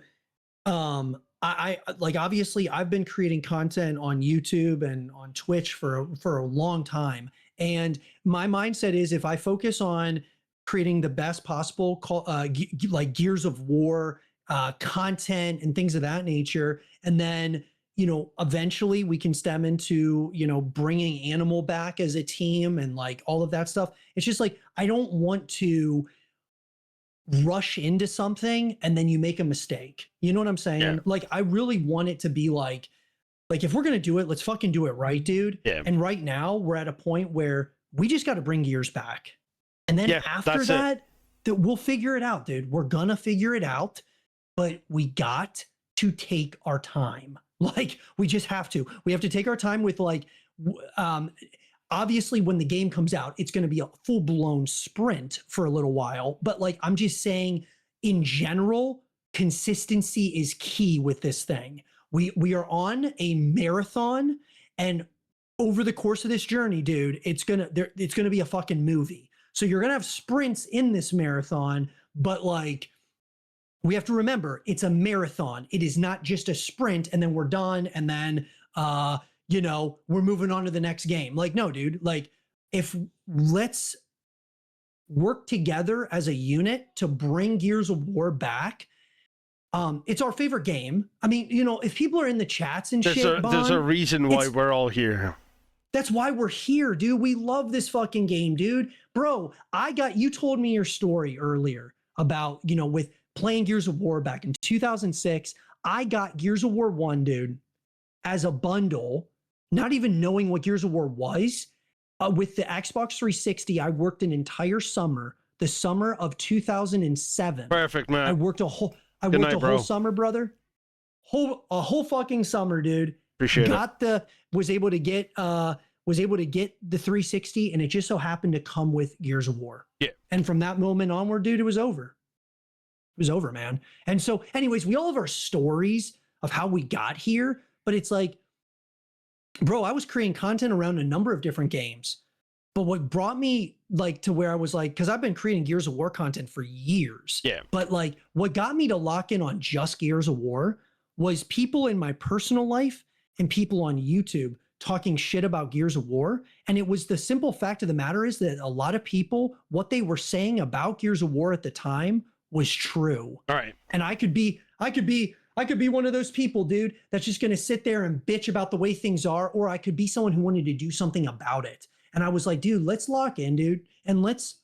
I like, obviously I've been creating content on YouTube and on Twitch for a long time. And my mindset is, if I focus on creating the best possible, like Gears of War content and things of that nature, and then, you know, eventually we can stem into, you know, bringing Animal back as a team and like all of that stuff. It's just like, I don't want to rush into something and then you make a mistake. You know what I'm saying? Yeah. Like, I really want it to be like if we're going to do it, let's fucking do it right, dude. Yeah. And right now we're at a point where we just got to bring Gears back. And then after that we'll figure it out, dude. We're going to figure it out, but we got to take our time. Like, we just have to. We have to take our time with, like, obviously when the game comes out, it's going to be a full-blown sprint for a little while. But like, I'm just saying, in general, consistency is key with this thing. We are on a marathon, and over the course of this journey, dude, it's gonna be a fucking movie. So you're gonna have sprints in this marathon, but like, we have to remember, it's a marathon. It is not just a sprint and then we're done and then, you know, we're moving on to the next game. Like, no, dude, like, let's work together as a unit to bring Gears of War back. It's our favorite game. I mean, you know, if people are in the chats and there's a reason why we're all here. That's why we're here, dude. We love this fucking game, dude. Bro, you told me your story earlier about, you know, with playing Gears of War back in 2006. I got Gears of War 1, dude, as a bundle, not even knowing what Gears of War was. With the Xbox 360, I worked an entire summer, the summer of 2007. Perfect, man. I worked a whole summer, brother. A whole fucking summer, dude. Appreciate it. Was able to get the 360, and it just so happened to come with Gears of War. Yeah. And from that moment onward, dude, it was over. It was over, man. And so, anyways, we all have our stories of how we got here, but it's like, bro, I was creating content around a number of different games. But what brought me like to where I was like, because I've been creating Gears of War content for years. Yeah. But like what got me to lock in on just Gears of War was people in my personal life and people on YouTube talking shit about Gears of War. And it was the simple fact of the matter is that a lot of people, what they were saying about Gears of War at the time was true. All right. And I could be one of those people, dude, that's just going to sit there and bitch about the way things are. Or I could be someone who wanted to do something about it. And I was like, dude, let's lock in, dude. And let's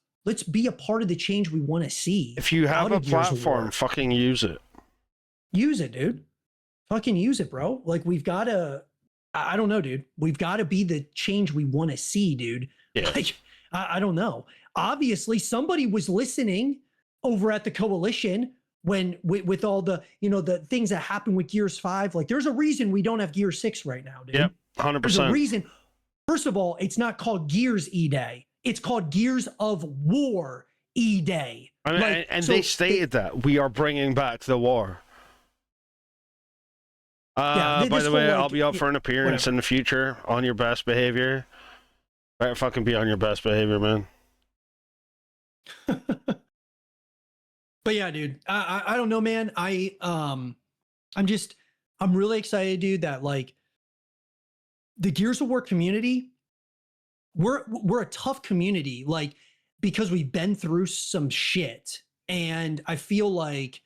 be a part of the change we want to see. If you have a platform, fucking use it. Use it, dude. Fucking use it, bro. Like we've got to, I don't know, dude. We've got to be the change we want to see, dude. Yeah. Like, I don't know. Obviously, somebody was listening over at the Coalition when with all the, you know, the things that happened with Gears 5. Like, there's a reason we don't have Gears 6 right now, dude. Yep, 100%. There's a reason. First of all, it's not called Gears E-Day. It's called Gears of War E-Day. I mean, like, and so they stated that we are bringing back the war. By the way, I'll be up for an appearance in the future on your best behavior. Better fucking be on your best behavior, man. But yeah, dude, I don't know, man. I'm really excited, dude, that like the Gears of War community, we're a tough community, like, because we've been through some shit. And I feel like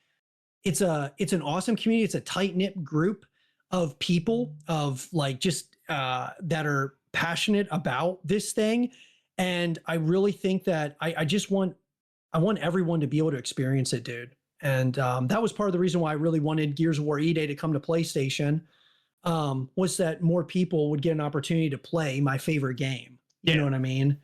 it's an awesome community. It's a tight-knit group of people of like just that are passionate about this thing. And I really think that I want everyone to be able to experience it, dude. And that was part of the reason why I really wanted Gears of War E-Day to come to PlayStation, was that more people would get an opportunity to play my favorite game. You know what I mean?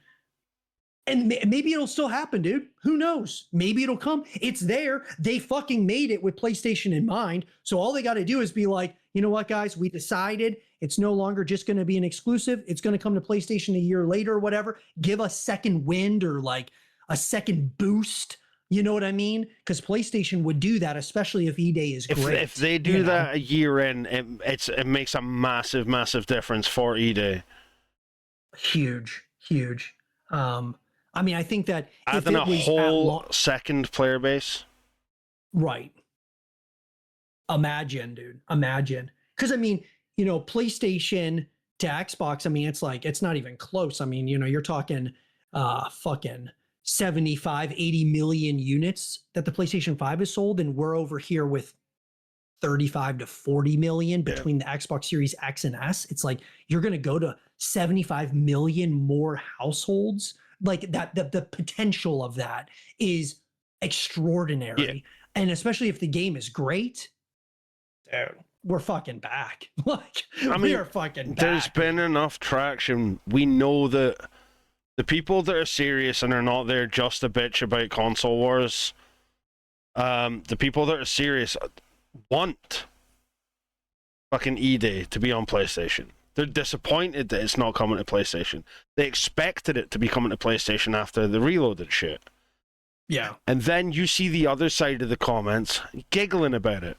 And maybe it'll still happen, dude. Who knows? Maybe it'll come. It's there. They fucking made it with PlayStation in mind. So all they got to do is be like, you know what, guys? We decided it's no longer just going to be an exclusive. It's going to come to PlayStation a year later or whatever. Give us second wind or like a second boost. You know what I mean? Because PlayStation would do that, especially if E-Day is great. If they do that a year in, it makes a massive, massive difference for E-Day. Huge. I mean, I think that adding a whole second player base. Right. Imagine, dude. Imagine. Because, I mean, you know, PlayStation to Xbox, I mean, it's like, it's not even close. I mean, you know, you're talking fucking 75, 80 million units that the PlayStation 5 has sold. And we're over here with 35 to 40 million between the Xbox Series X and S. It's like, you're going to go to 75 million more households. Like that, the potential of that is extraordinary. Yeah. And especially if the game is great, dude, we're fucking back. Like, I mean, we are fucking back. There's been enough traction. We know that the people that are serious and are not there just to bitch about console wars, the people that are serious want fucking E-Day to be on PlayStation. They're disappointed that it's not coming to PlayStation. They expected it to be coming to PlayStation after the Reloaded shit. Yeah. And then you see the other side of the comments giggling about it.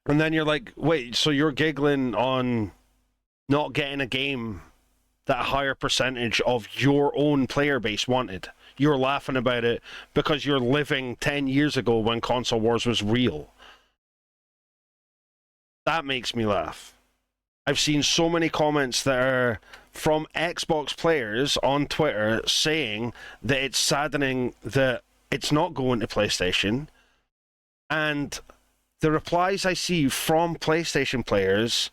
And then you're like, wait, so you're giggling on not getting a game that a higher percentage of your own player base wanted. You're laughing about it because you're living 10 years ago when console wars was real. That makes me laugh. I've seen so many comments that are from Xbox players on Twitter saying that it's saddening that it's not going to PlayStation. And the replies I see from PlayStation players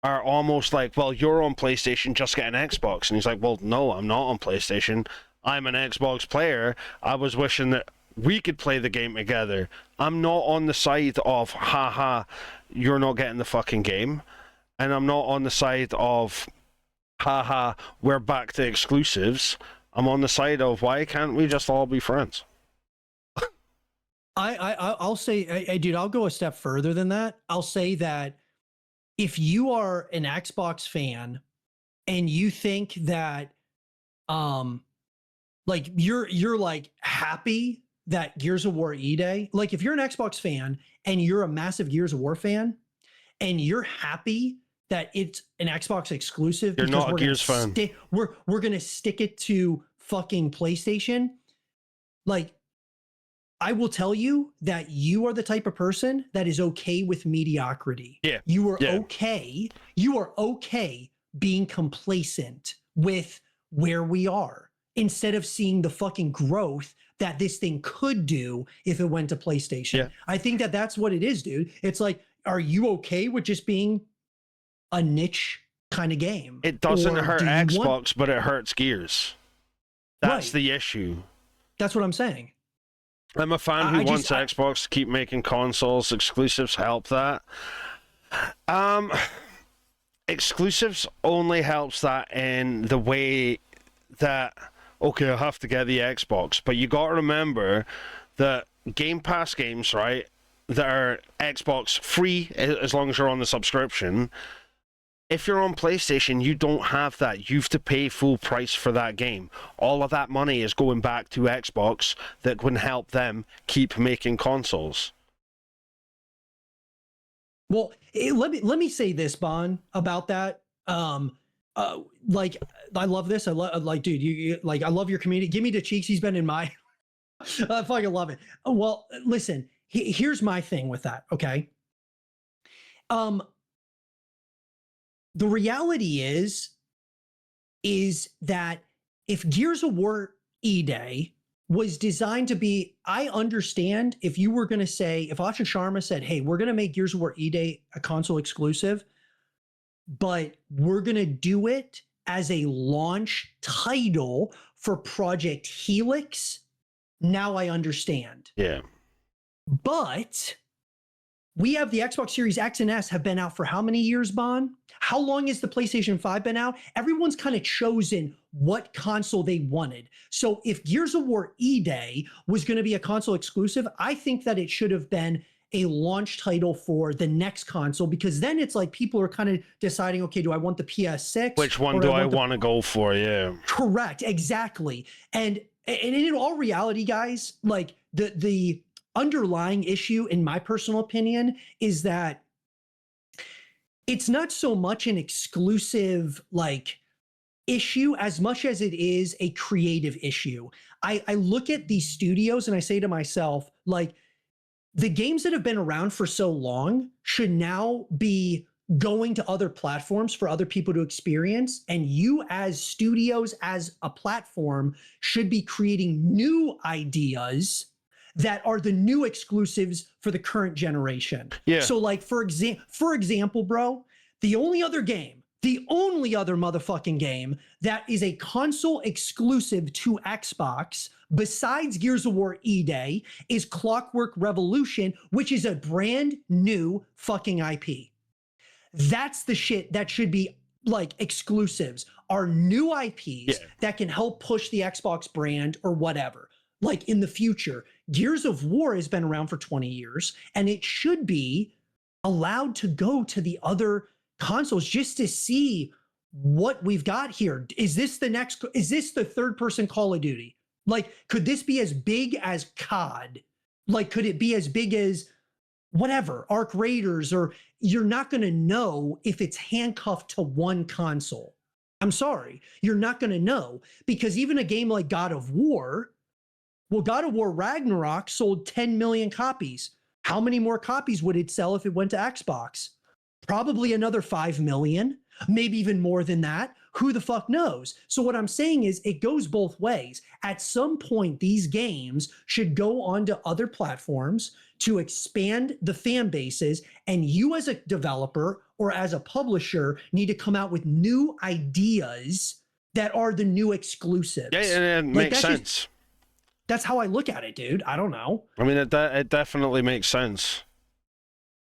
are almost like, well, you're on PlayStation, just get an Xbox. And he's like, well, no, I'm not on PlayStation. I'm an Xbox player. I was wishing that we could play the game together. I'm not on the side of, haha, you're not getting the fucking game. And I'm not on the side of, haha, we're back to exclusives. I'm on the side of, why can't we just all be friends? I'll say, dude, I'll go a step further than that. I'll say that if you are an Xbox fan and you think that, like you're like happy that Gears of War E-Day, like if you're an Xbox fan and you're a massive Gears of War fan and you're happy that it's an Xbox exclusive You're because not a Gears fan. We're gonna stick it to fucking PlayStation. Like, I will tell you that you are the type of person that is okay with mediocrity. Yeah. You are Yeah. okay. You are okay being complacent with where we are instead of seeing the fucking growth that this thing could do if it went to PlayStation. Yeah. I think that that's what it is, dude. It's like, are you okay with just being a niche kind of game? It doesn't Or hurt do you Xbox, but it hurts Gears. That's Right. the issue. That's what I'm saying. I'm a fan who wants Xbox to keep making consoles. Exclusives help that. Exclusives only helps that in the way that, okay, I have to get the Xbox, but you got to remember that Game Pass games, right, that are Xbox free as long as you're on the subscription. If you're on PlayStation, you don't have that. You have to pay full price for that game. All of that money is going back to Xbox that can help them keep making consoles. Well, let me say this, Bon, about that. Like, I love this. I love, like, dude, you like, I love your community. Give me the cheeks. He's been in my. I fucking love it. Well, listen. Here's my thing with that. Okay. The reality is that if Gears of War E-Day was designed to be, I understand if you were going to say, if Asha Sharma said, hey, we're going to make Gears of War E-Day a console exclusive, but we're going to do it as a launch title for Project Helix, now I understand. Yeah. But we have the Xbox Series X and S have been out for how many years, Bon? How long has the PlayStation 5 been out? Everyone's kind of chosen what console they wanted. So if Gears of War E-Day was going to be a console exclusive, I think that it should have been a launch title for the next console, because then it's like people are kind of deciding, okay, do I want the PS6? Which one do I want to go for? Yeah. Correct. Exactly. And in all reality, guys, like the underlying issue, in my personal opinion, is that it's not so much an exclusive like issue as much as it is a creative issue. I look at these studios and I say to myself, like, the games that have been around for so long should now be going to other platforms for other people to experience. And you as studios, as a platform, should be creating new ideas that are the new exclusives for the current generation. Yeah. So like, for example, bro, the only other motherfucking game that is a console exclusive to Xbox besides Gears of War E-Day is Clockwork Revolution, which is a brand new fucking IP. That's the shit that should be like exclusives, are new IPs that can help push the Xbox brand or whatever. Like in the future, Gears of War has been around for 20 years and it should be allowed to go to the other consoles just to see what we've got here. Is this the third person Call of Duty? Like, could this be as big as COD? Like, could it be as big as whatever, Arc Raiders? Or you're not going to know if it's handcuffed to one console. I'm sorry. You're not going to know, because even a game like God of War, well, God of War Ragnarok sold 10 million copies. How many more copies would it sell if it went to Xbox? Probably another 5 million, maybe even more than that. Who the fuck knows? So what I'm saying is it goes both ways. At some point, these games should go onto other platforms to expand the fan bases, and you as a developer or as a publisher need to come out with new ideas that are the new exclusives. Yeah, it makes sense. That's how I look at it, dude. I don't know. I mean, it definitely makes sense.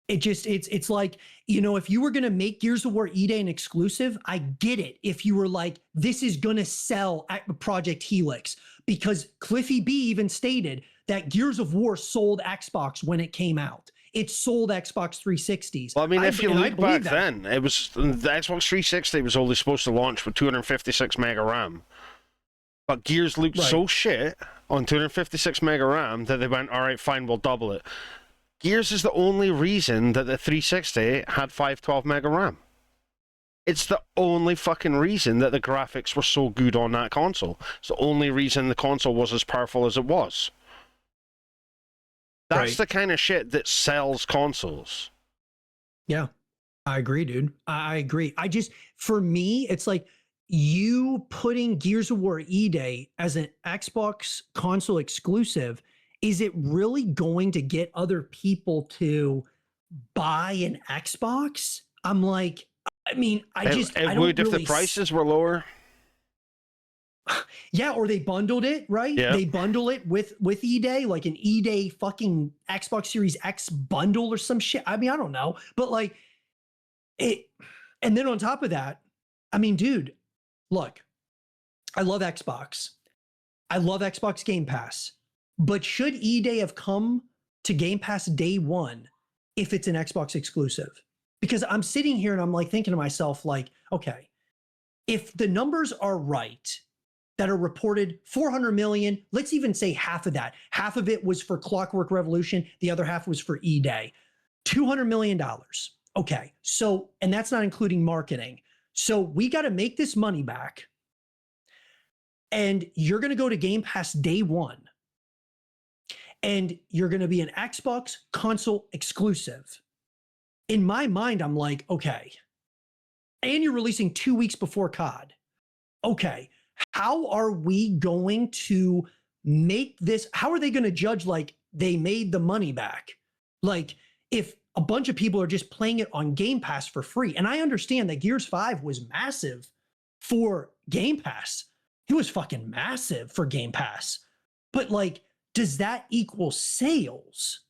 It's like, you know, if you were going to make Gears of War E-Day an exclusive, I get it. If you were like, this is going to sell at Project Helix, because Cliffy B even stated that Gears of War sold Xbox when it came out. It sold Xbox 360s. Well, I mean, if you look back then, it was the Xbox 360 was only supposed to launch with 256 mega RAM. But Gears looked so shit on 256 mega RAM that they went, all right, fine, we'll double it. Gears is the only reason that the 360 had 512 mega RAM. It's the only fucking reason that the graphics were so good on that console. It's the only reason the console was as powerful as it was. That's the kind of shit that sells consoles. Yeah, I agree, dude. I agree. For me, it's like you putting Gears of War E-Day as an Xbox console exclusive. Is it really going to get other people to buy an Xbox? I'm like, I mean, I don't would really if the prices were lower. Yeah, or they bundled it, right? Yeah. They bundle it with E-Day, like an E-Day fucking Xbox Series X bundle or some shit. I mean, I don't know, but like it. And then on top of that, I mean, dude, look, I love Xbox. I love Xbox Game Pass. But should E-Day have come to Game Pass day one if it's an Xbox exclusive? Because I'm sitting here and I'm like thinking to myself, like, okay, if the numbers are right, that are reported 400 million, let's even say half of that. Half of it was for Clockwork Revolution. The other half was for E-Day. $200 million. Okay. So, and that's not including marketing. So we got to make this money back. And you're going to go to Game Pass day one. And you're going to be an Xbox console exclusive. In my mind, I'm like, okay. And you're releasing 2 weeks before COD. Okay. How are we going to make this? How are they going to judge like they made the money back? Like if a bunch of people are just playing it on Game Pass for free. And I understand that Gears 5 was massive for Game Pass. It was fucking massive for Game Pass. But like, does that equal sales?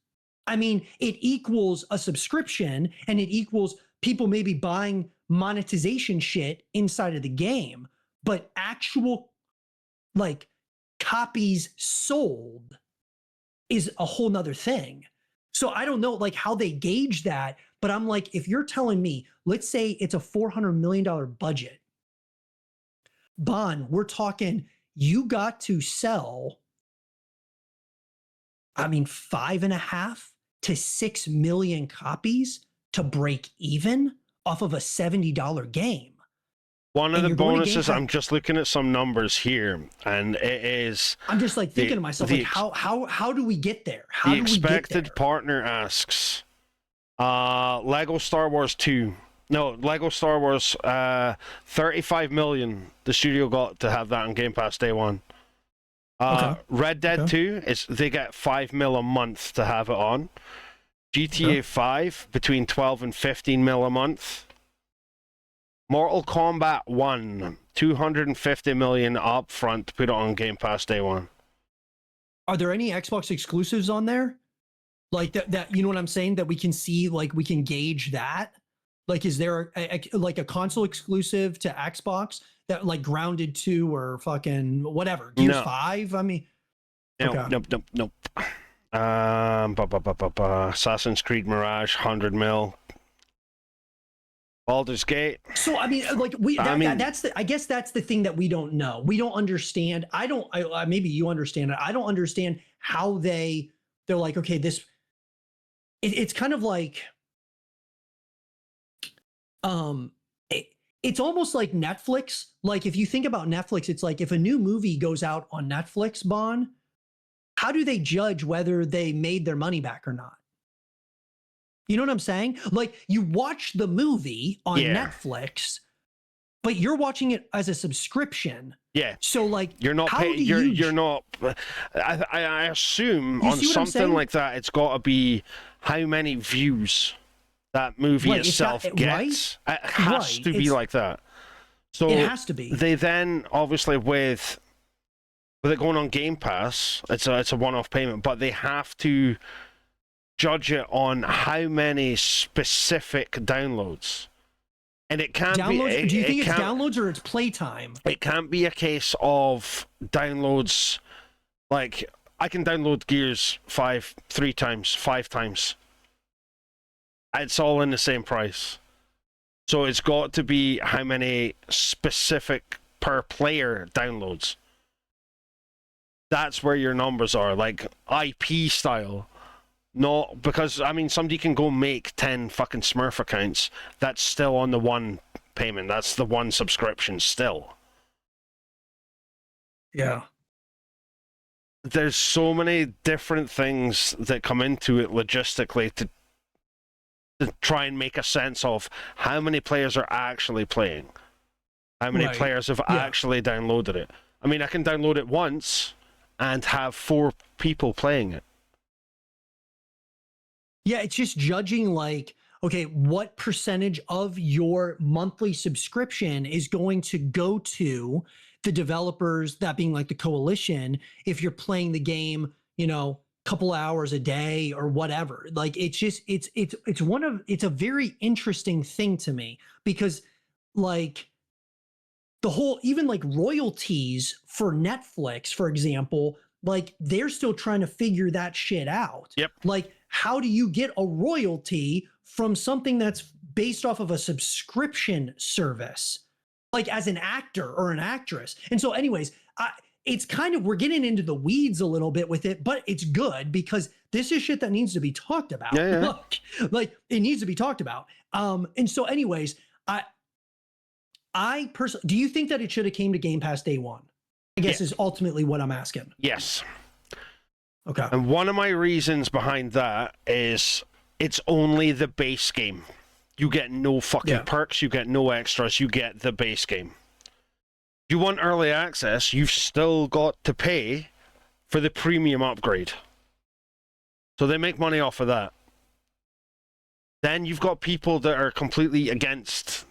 I mean, it equals a subscription and it equals people maybe buying monetization shit inside of the game. But actual like copies sold is a whole nother thing. So I don't know like how they gauge that, but I'm like, if you're telling me, let's say it's a $400 million budget, Bon, we're talking, you got to sell, I mean, 5.5 to 6 million copies to break even off of a $70 game. One of the bonuses, I'm just looking at some numbers here, and it is. I'm just like thinking to myself, like, how do we get there? How the expected partner asks, Lego Star Wars 2. No, Lego Star Wars 35 million. The studio got to have that on Game Pass day one. Red Dead 2 they get 5 mil a month to have it on. GTA 5 between 12 and 15 mil a month. Mortal Kombat 1, 250 million up front to put it on Game Pass day one. Are there any Xbox exclusives on there? Like that you know what I'm saying? That we can see, like we can gauge that? Like, is there like a console exclusive to Xbox that like Grounded 2 or fucking whatever? Gears 5? I mean... Nope. Assassin's Creed Mirage, 100 mil. Baldur's Gate. So I mean, like that's the. I guess that's the thing that we don't know. We don't understand. Maybe you understand it. I don't understand how they're like, okay, this. It's kind of like, it's almost like Netflix. Like if you think about Netflix, it's like if a new movie goes out on Netflix, Bon, how do they judge whether they made their money back or not? You know what I'm saying? Like you watch the movie on Netflix, but you're watching it as a subscription. Yeah. So like you're not paying. You're not. I assume on something like that, it's got to be how many views that movie itself gets. Right? It has to be like that. So it has to be. They then obviously with it going on Game Pass, it's a one-off payment, but they have to judge it on how many specific downloads. And it can't be... Do you think it's downloads or it's playtime? It can't be a case of downloads... Like, I can download Gears 5 3 times, 5 times. It's all in the same price. So it's got to be how many specific per player downloads. That's where your numbers are, like IP style. Not because, I mean, somebody can go make 10 fucking Smurf accounts. That's still on the one payment. That's the one subscription still. Yeah. There's so many different things that come into it logistically to try and make a sense of how many players are actually playing. How many players have actually downloaded it. I mean, I can download it once and have 4 people playing it. Yeah, it's just judging like, okay, what percentage of your monthly subscription is going to go to the developers, that being like the coalition, if you're playing the game, you know, couple hours a day or whatever. Like it's just it's a very interesting thing to me, because like the whole, even like royalties for Netflix, for example, like they're still trying to figure that shit out. Yep. Like, how do you get a royalty from something that's based off of a subscription service, like as an actor or an actress? And so anyways, it's kind of, we're getting into the weeds a little bit with it, but it's good because this is shit that needs to be talked about. Yeah. Like it needs to be talked about. And so anyways, I personally, do you think that it should have came to Game Pass day one? I guess is ultimately what I'm asking. Yes. Okay. And one of my reasons behind that is it's only the base game. You get no fucking perks, you get no extras, you get the base game. You want early access, you've still got to pay for the premium upgrade. So they make money off of that. Then you've got people that are completely against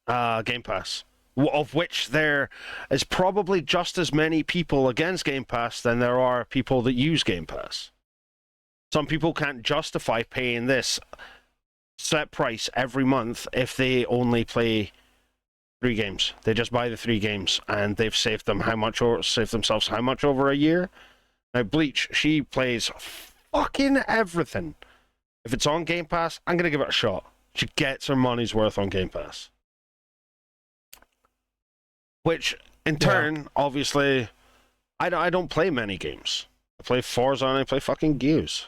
Game Pass, of which there is probably just as many people against Game Pass than there are people that use Game Pass. Some people can't justify paying this set price every month if they only play 3 games. They just buy the 3 games and they've saved themselves how much over a year? Now Bleach, she plays fucking everything. If it's on Game Pass, I'm gonna give it a shot. She gets her money's worth on Game Pass. Which in turn, obviously, I don't play many games. I play Forza and I play fucking Gears.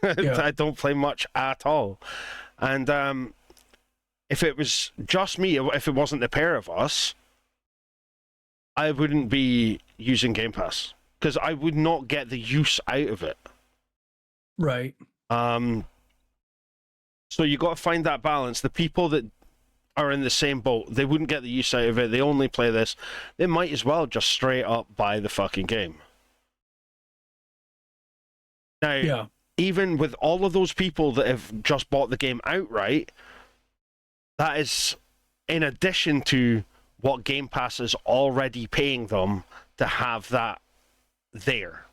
I don't play much at all. And if it was just me, if it wasn't the pair of us, I wouldn't be using Game Pass because I would not get the use out of it. Right. So you got to find that balance. The people that are in the same boat, they wouldn't get the use out of it. They only play this. They might as well just straight up buy the fucking game. Now, even with all of those people that have just bought the game outright, that is in addition to what Game Pass is already paying them to have that there.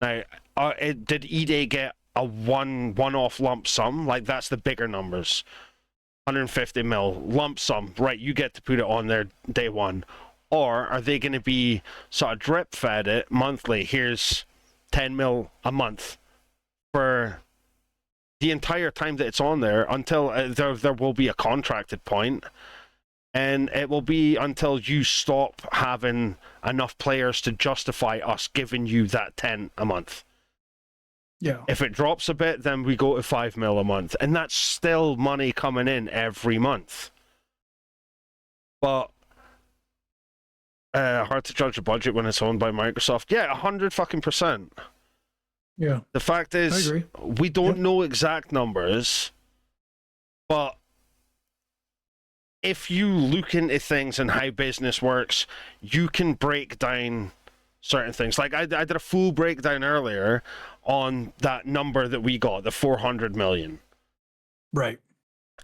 Now, did EA get a one-off lump sum? Like, that's the bigger numbers. 150 mil lump sum, right? You get to put it on there day one. Or are they going to be sort of drip fed it monthly? Here's 10 mil a month for the entire time that it's on there until there will be a contracted point, and it will be until you stop having enough players to justify us giving you that 10 a month. Yeah. If it drops a bit, then we go to 5 mil a month, and that's still money coming in every month. But hard to judge a budget when it's owned by Microsoft. Yeah, 100%. Yeah. The fact is, we don't know exact numbers, but if you look into things and how business works, you can break down certain things. Like I did a full breakdown earlier on that number that we got, the 400 million. Right.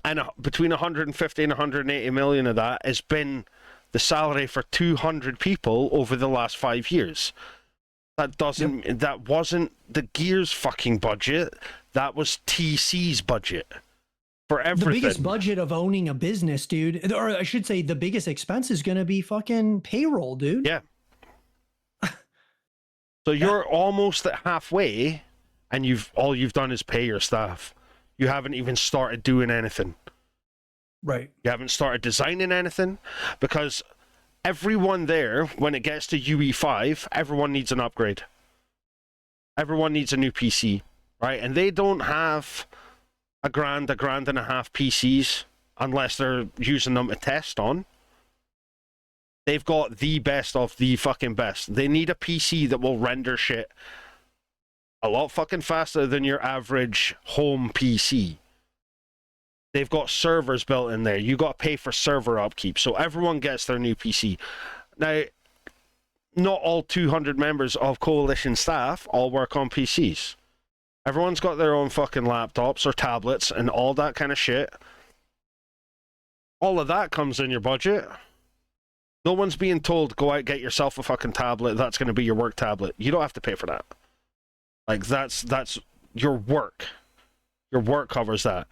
And between 150 and 180 million of that has been the salary for 200 people over the last 5 years. That wasn't the Gears fucking budget. That was TC's budget for everything. The biggest budget of owning a business, dude, or I should say the biggest expense is going to be fucking payroll, dude. Yeah. So you're almost at halfway, and all you've done is pay your staff. You haven't even started doing anything. Right. You haven't started designing anything, because everyone there, when it gets to UE5, everyone needs an upgrade. Everyone needs a new PC, right? And they don't have a grand and a half PCs unless they're using them to test on. They've got the best of the fucking best. They need a PC that will render shit a lot fucking faster than your average home PC. They've got servers built in there. You got to pay for server upkeep, so everyone gets their new PC. Now, not all 200 members of Coalition staff all work on PCs. Everyone's got their own fucking laptops or tablets and all that kind of shit. All of that comes in your budget. No one's being told, go out, get yourself a fucking tablet. That's going to be your work tablet. You don't have to pay for that. Like, that's your work. Your work covers that.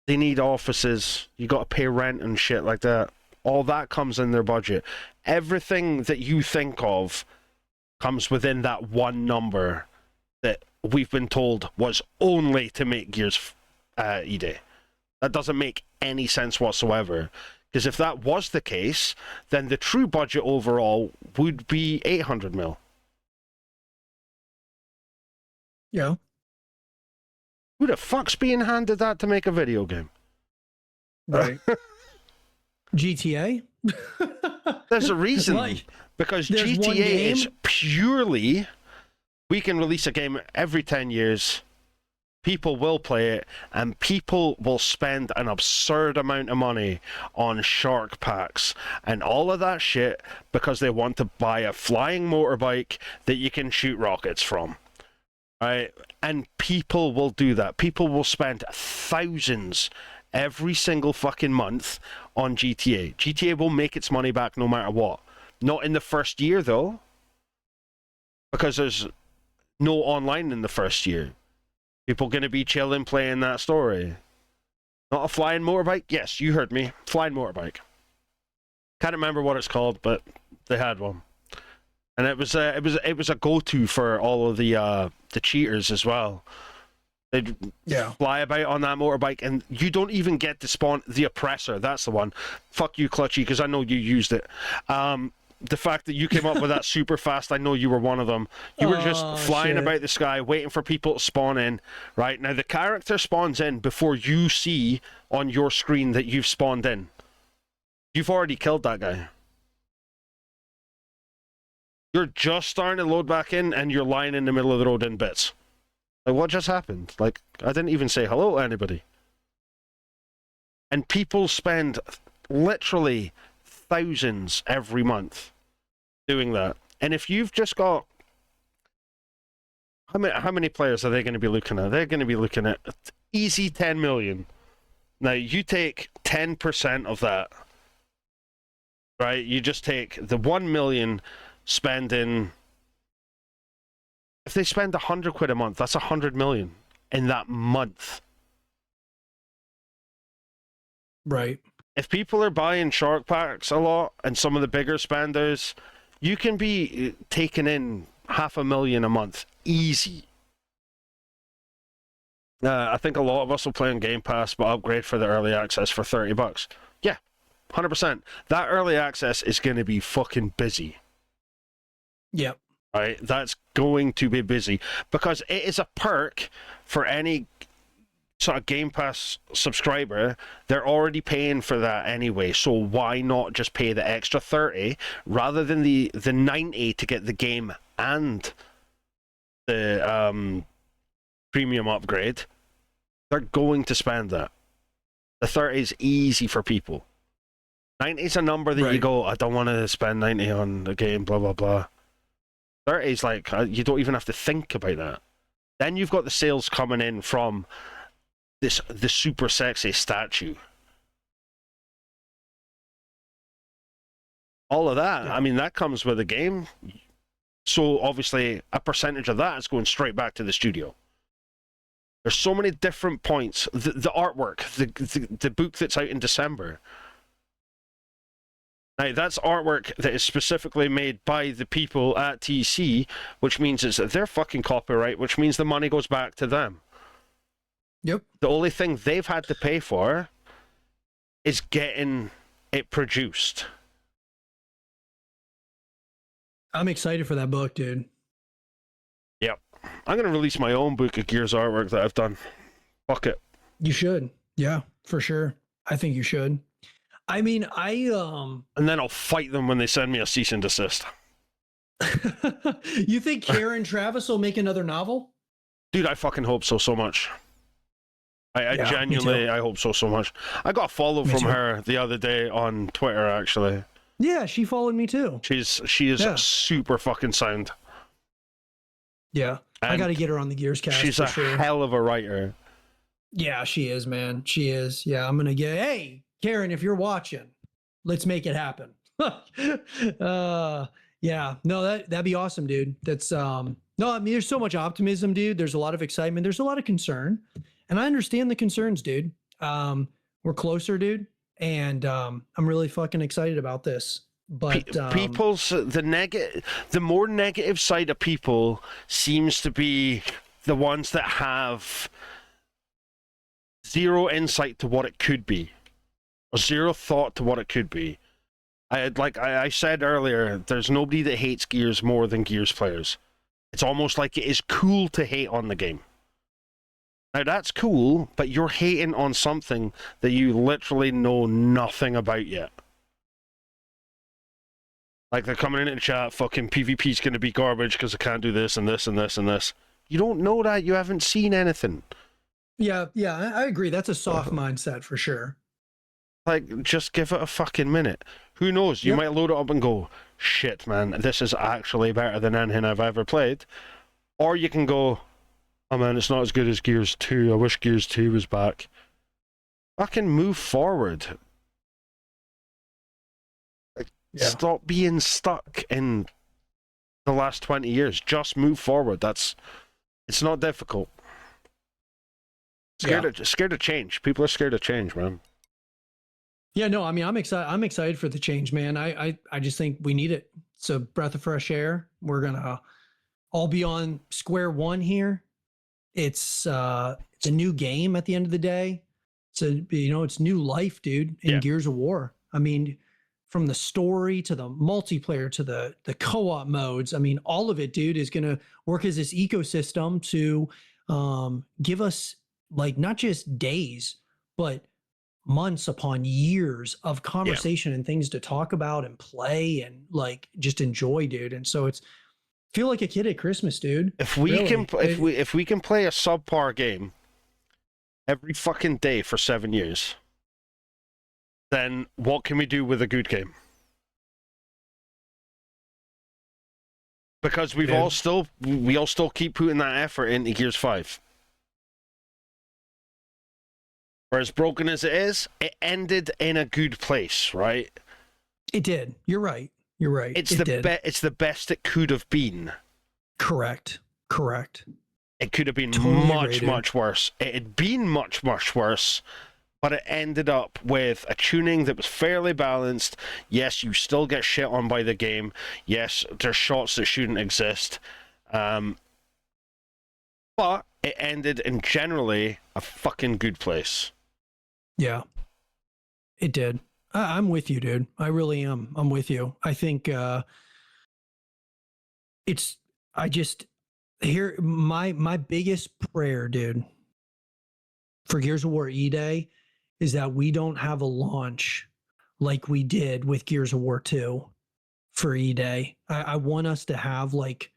They need offices. You got to pay rent and shit like that. All that comes in their budget. Everything that you think of comes within that one number that we've been told was only to make Gears ED. That doesn't make any sense whatsoever. Because if that was the case, then the true budget overall would be 800 mil. Yeah. Who the fuck's being handed that to make a video game? Right. GTA? There's a reason. Like, because there's one GTA is purely, we can release a game every 10 years, people will play it, and people will spend an absurd amount of money on shark packs and all of that shit because they want to buy a flying motorbike that you can shoot rockets from. Right? And people will do that. People will spend thousands every single fucking month on GTA. GTA will make its money back no matter what. Not in the first year, though, because there's no online in the first year. People going to be chilling playing that story. Not a flying motorbike? Yes, you heard me. Flying motorbike. Can't remember what it's called, but they had one. And it was a go-to for all of the cheaters as well. They'd fly about on that motorbike, and you don't even get to spawn the oppressor. That's the one. Fuck you, Clutchy, because I know you used it. The fact that you came up with that super fast, I know you were one of them. You were just flying about the sky, waiting for people to spawn in. Right now, the character spawns in before you see on your screen that you've spawned in. You've already killed that guy. You're just starting to load back in, and you're lying in the middle of the road in bits. Like, what just happened? Like, I didn't even say hello to anybody. And people spend literally thousands every month doing that. And if you've just got... How many players are they going to be looking at? They're going to be looking at easy 10 million. Now, you take 10% of that, right? You just take the 1 million spending... If they spend 100 quid a month, that's 100 million in that month. Right. If people are buying shark packs a lot, and some of the bigger spenders, you can be taking in 500,000 a month. Easy. I think a lot of us will play on Game Pass, but upgrade for the early access for $30. Yeah, 100%. That early access is going to be fucking busy. Yep. Right, that's going to be busy because it is a perk for any sort of Game Pass subscriber. They're already paying for that anyway, so why not just pay the extra 30 rather than the 90 to get the game and the premium upgrade? They're going to spend that. The 30 is easy for people. 90 is a number that you go, I don't want to spend 90 on the game, blah blah blah. 30 is like, you don't even have to think about that. Then you've got the sales coming in from the super sexy statue. All of that, I mean, that comes with the game. So obviously, a percentage of that is going straight back to the studio. There's so many different points. The artwork, the book that's out in December. Now, that's artwork that is specifically made by the people at TC, which means it's their fucking copyright, which means the money goes back to them. Yep. The only thing they've had to pay for is getting it produced. I'm excited for that book, dude. Yep. I'm going to release my own book of Gears artwork that I've done. Fuck it. You should. Yeah. for sure. I think you should. I mean, And then I'll fight them when they send me a cease and desist. You think Karen Travis will make another novel? Dude, I fucking hope so much. I Yeah, genuinely, I hope so much. I got a follow Me from too. her the other day on Twitter, actually. Yeah, she followed me too. She is Yeah. super fucking sound. Yeah, I And got to get her on the Gears cast. she's for a sure. hell of a writer. Yeah, she is, man. She is. Yeah, I'm gonna get. Hey, Karen, if you're watching, let's make it happen. Yeah, no, that'd be awesome, dude. That's no, I mean, there's so much optimism, dude. There's a lot of excitement. There's a lot of concern, and I understand the concerns, dude. We're closer, dude, and I'm really fucking excited about this. But People's the more negative side of people seems to be the ones that have zero insight to what it could be, or zero thought to what it could be. I said earlier, there's nobody that hates Gears more than Gears players. It's almost like it is cool to hate on the game. Now that's cool, but you're hating on something that you literally know nothing about yet. Like, they're coming in the chat, fucking PvP's gonna be garbage because I can't do this and this and this and this. You don't know that. You haven't seen anything. yeah, I agree. That's a soft mindset for sure. Like, just give it a fucking minute. Who knows? You Yep. might load it up and go, shit, man, this is actually better than anything I've ever played. Or you can go, oh man, it's not as good as Gears 2. I wish Gears 2 was back. Fucking move forward. Yeah. Stop being stuck in the last 20 years. Just move forward. It's not difficult. Scared of change. People are scared of change, man. Yeah, no, I mean, I'm excited for the change, man. I just think we need it. It's a breath of fresh air. We're gonna all be on square one here. It's a new game at the end of the day. It's new life, dude, in Yeah. Gears of War. I mean, from the story to the multiplayer to the co-op modes. I mean, all of it, dude, is gonna work as this ecosystem to give us like not just days, but months upon years of conversation and things to talk about and play and like just enjoy, dude. And so feel like a kid at Christmas, dude. If we Really. can if we can play a subpar game every fucking day for 7 years, then what can we do with a good game? Because we all still keep putting that effort into Gears 5. For as broken as it is, it ended in a good place, right? It did. You're right. It's the best it could have been. Correct. It could have been Totally much worse. It had been much worse, but it ended up with a tuning that was fairly balanced. Yes, you still get shit on by the game. Yes, there's shots that shouldn't exist. But it ended in generally a fucking good place. Yeah, it did. I'm with you, dude. I really am. I'm with you. I think my biggest prayer, dude, for Gears of War E-Day is that we don't have a launch like we did with Gears of War 2 for E-Day. I want us to have like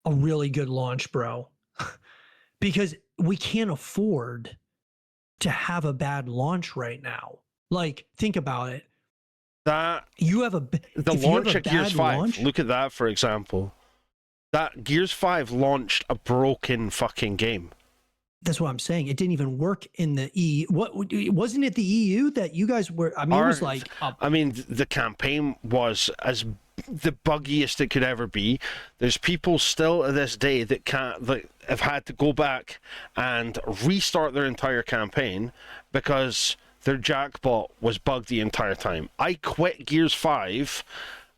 a really good launch, bro, because we can't afford to have a bad launch right now. Like, think about it. That You have the launch of Gears 5. Launch, Look at that, for example. That Gears 5 launched a broken fucking game. that's what I'm saying. It didn't even work in the wasn't it the EU that you guys were? I mean, it was like the campaign was as the buggiest it could ever be. There's people still to this day that have had to go back and restart their entire campaign because their jackbot was bugged the entire time. I quit Gears 5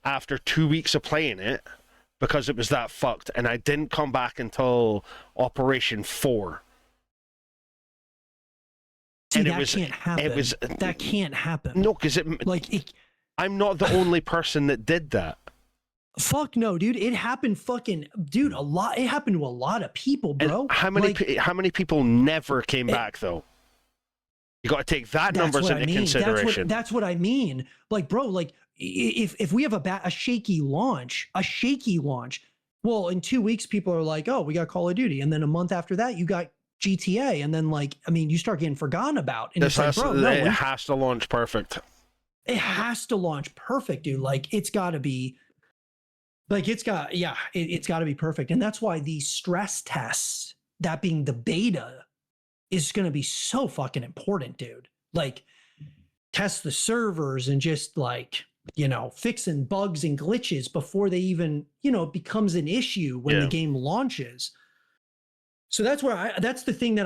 after 2 weeks of playing it because it was that fucked, and I didn't come back until Operation 4. See, and that can't happen. That can't happen. No, because I'm not the only person that did that. Fuck no, dude. It happened dude, a lot. It happened to a lot of people, bro. And how many people never came back, though? You got to take that numbers into consideration. That's what I mean. Like, bro, like if we have a shaky launch, well, in 2 weeks, people are like, oh, we got Call of Duty. And then a month after that, you got GTA. And then, like, I mean, you start getting forgotten about. And it has to launch perfect. It has to launch perfect, dude. Like, it's got to be, like, it's got to be perfect. And that's why these stress tests, that being the beta, is going to be so fucking important, dude. Like, test the servers and just, like, you know, fixing bugs and glitches before they even, you know, it becomes an issue when the game launches. So that's where that's the thing that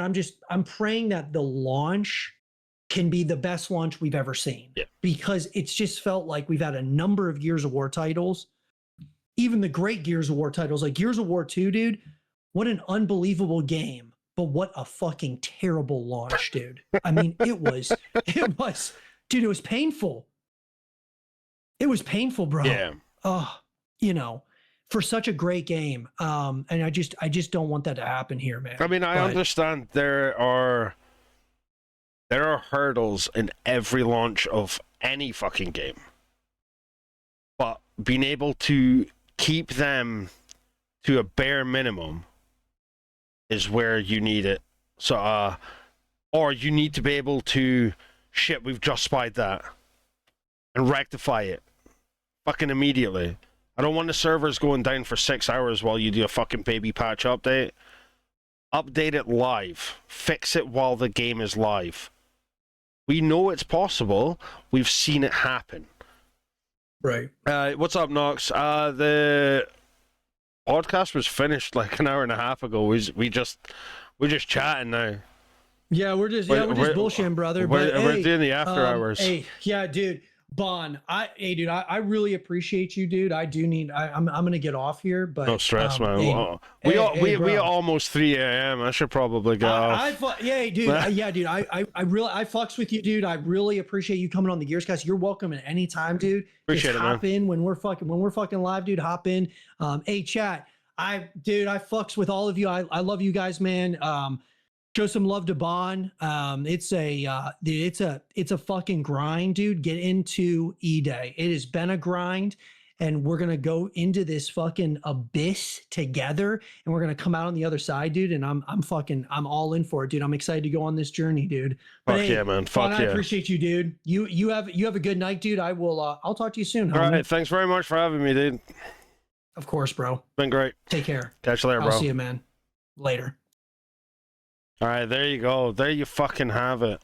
I'm praying that the launch can be the best launch we've ever seen. Yeah. Because it's just felt like we've had a number of Gears of War titles, even the great Gears of War titles, like Gears of War 2, dude. What an unbelievable game, but what a fucking terrible launch, dude. I mean, it was, dude, it was painful. It was painful, bro. Yeah. Oh, you know, for such a great game. And I just don't want that to happen here, man. I mean, I understand there are hurdles in every launch of any fucking game. But being able to keep them to a bare minimum is where you need it. So, or you need to be able to, shit, we've just spied that, and rectify it fucking immediately. I don't want the servers going down for 6 hours while you do a fucking baby patch update. Update it live. Fix it while the game is live. We know it's possible. We've seen it happen. Right. What's up, Nox? The podcast was finished like an hour and a half ago. We're just chatting now. Yeah, we're just bullshitting, brother. We're doing the after hours. Hey, yeah, dude. Bon, dude, I really appreciate you, dude. I'm gonna get off here, but no stress, man. We almost 3 a.m. I should probably go. Yeah, dude. I really fucks with you, dude. I really appreciate you coming on the Gearscast. You're welcome at any time, dude. Appreciate Just it, hop in when we're fucking live, dude. Hop in. Hey, chat. I fucks with all of you. I love you guys, man. Show some love to Bon. It's a fucking grind, dude. Get into E-Day. It has been a grind, and we're gonna go into this fucking abyss together, and we're gonna come out on the other side, dude. And I'm all in for it, dude. I'm excited to go on this journey, dude. Fuck yeah, man. Fuck yeah. I appreciate you, dude. You have a good night, dude. I'll talk to you soon. All right, thanks very much for having me, dude. Of course, bro. Been great. Take care. Catch you later, bro. I'll see you, man. Later. All right, there you go. There you fucking have it.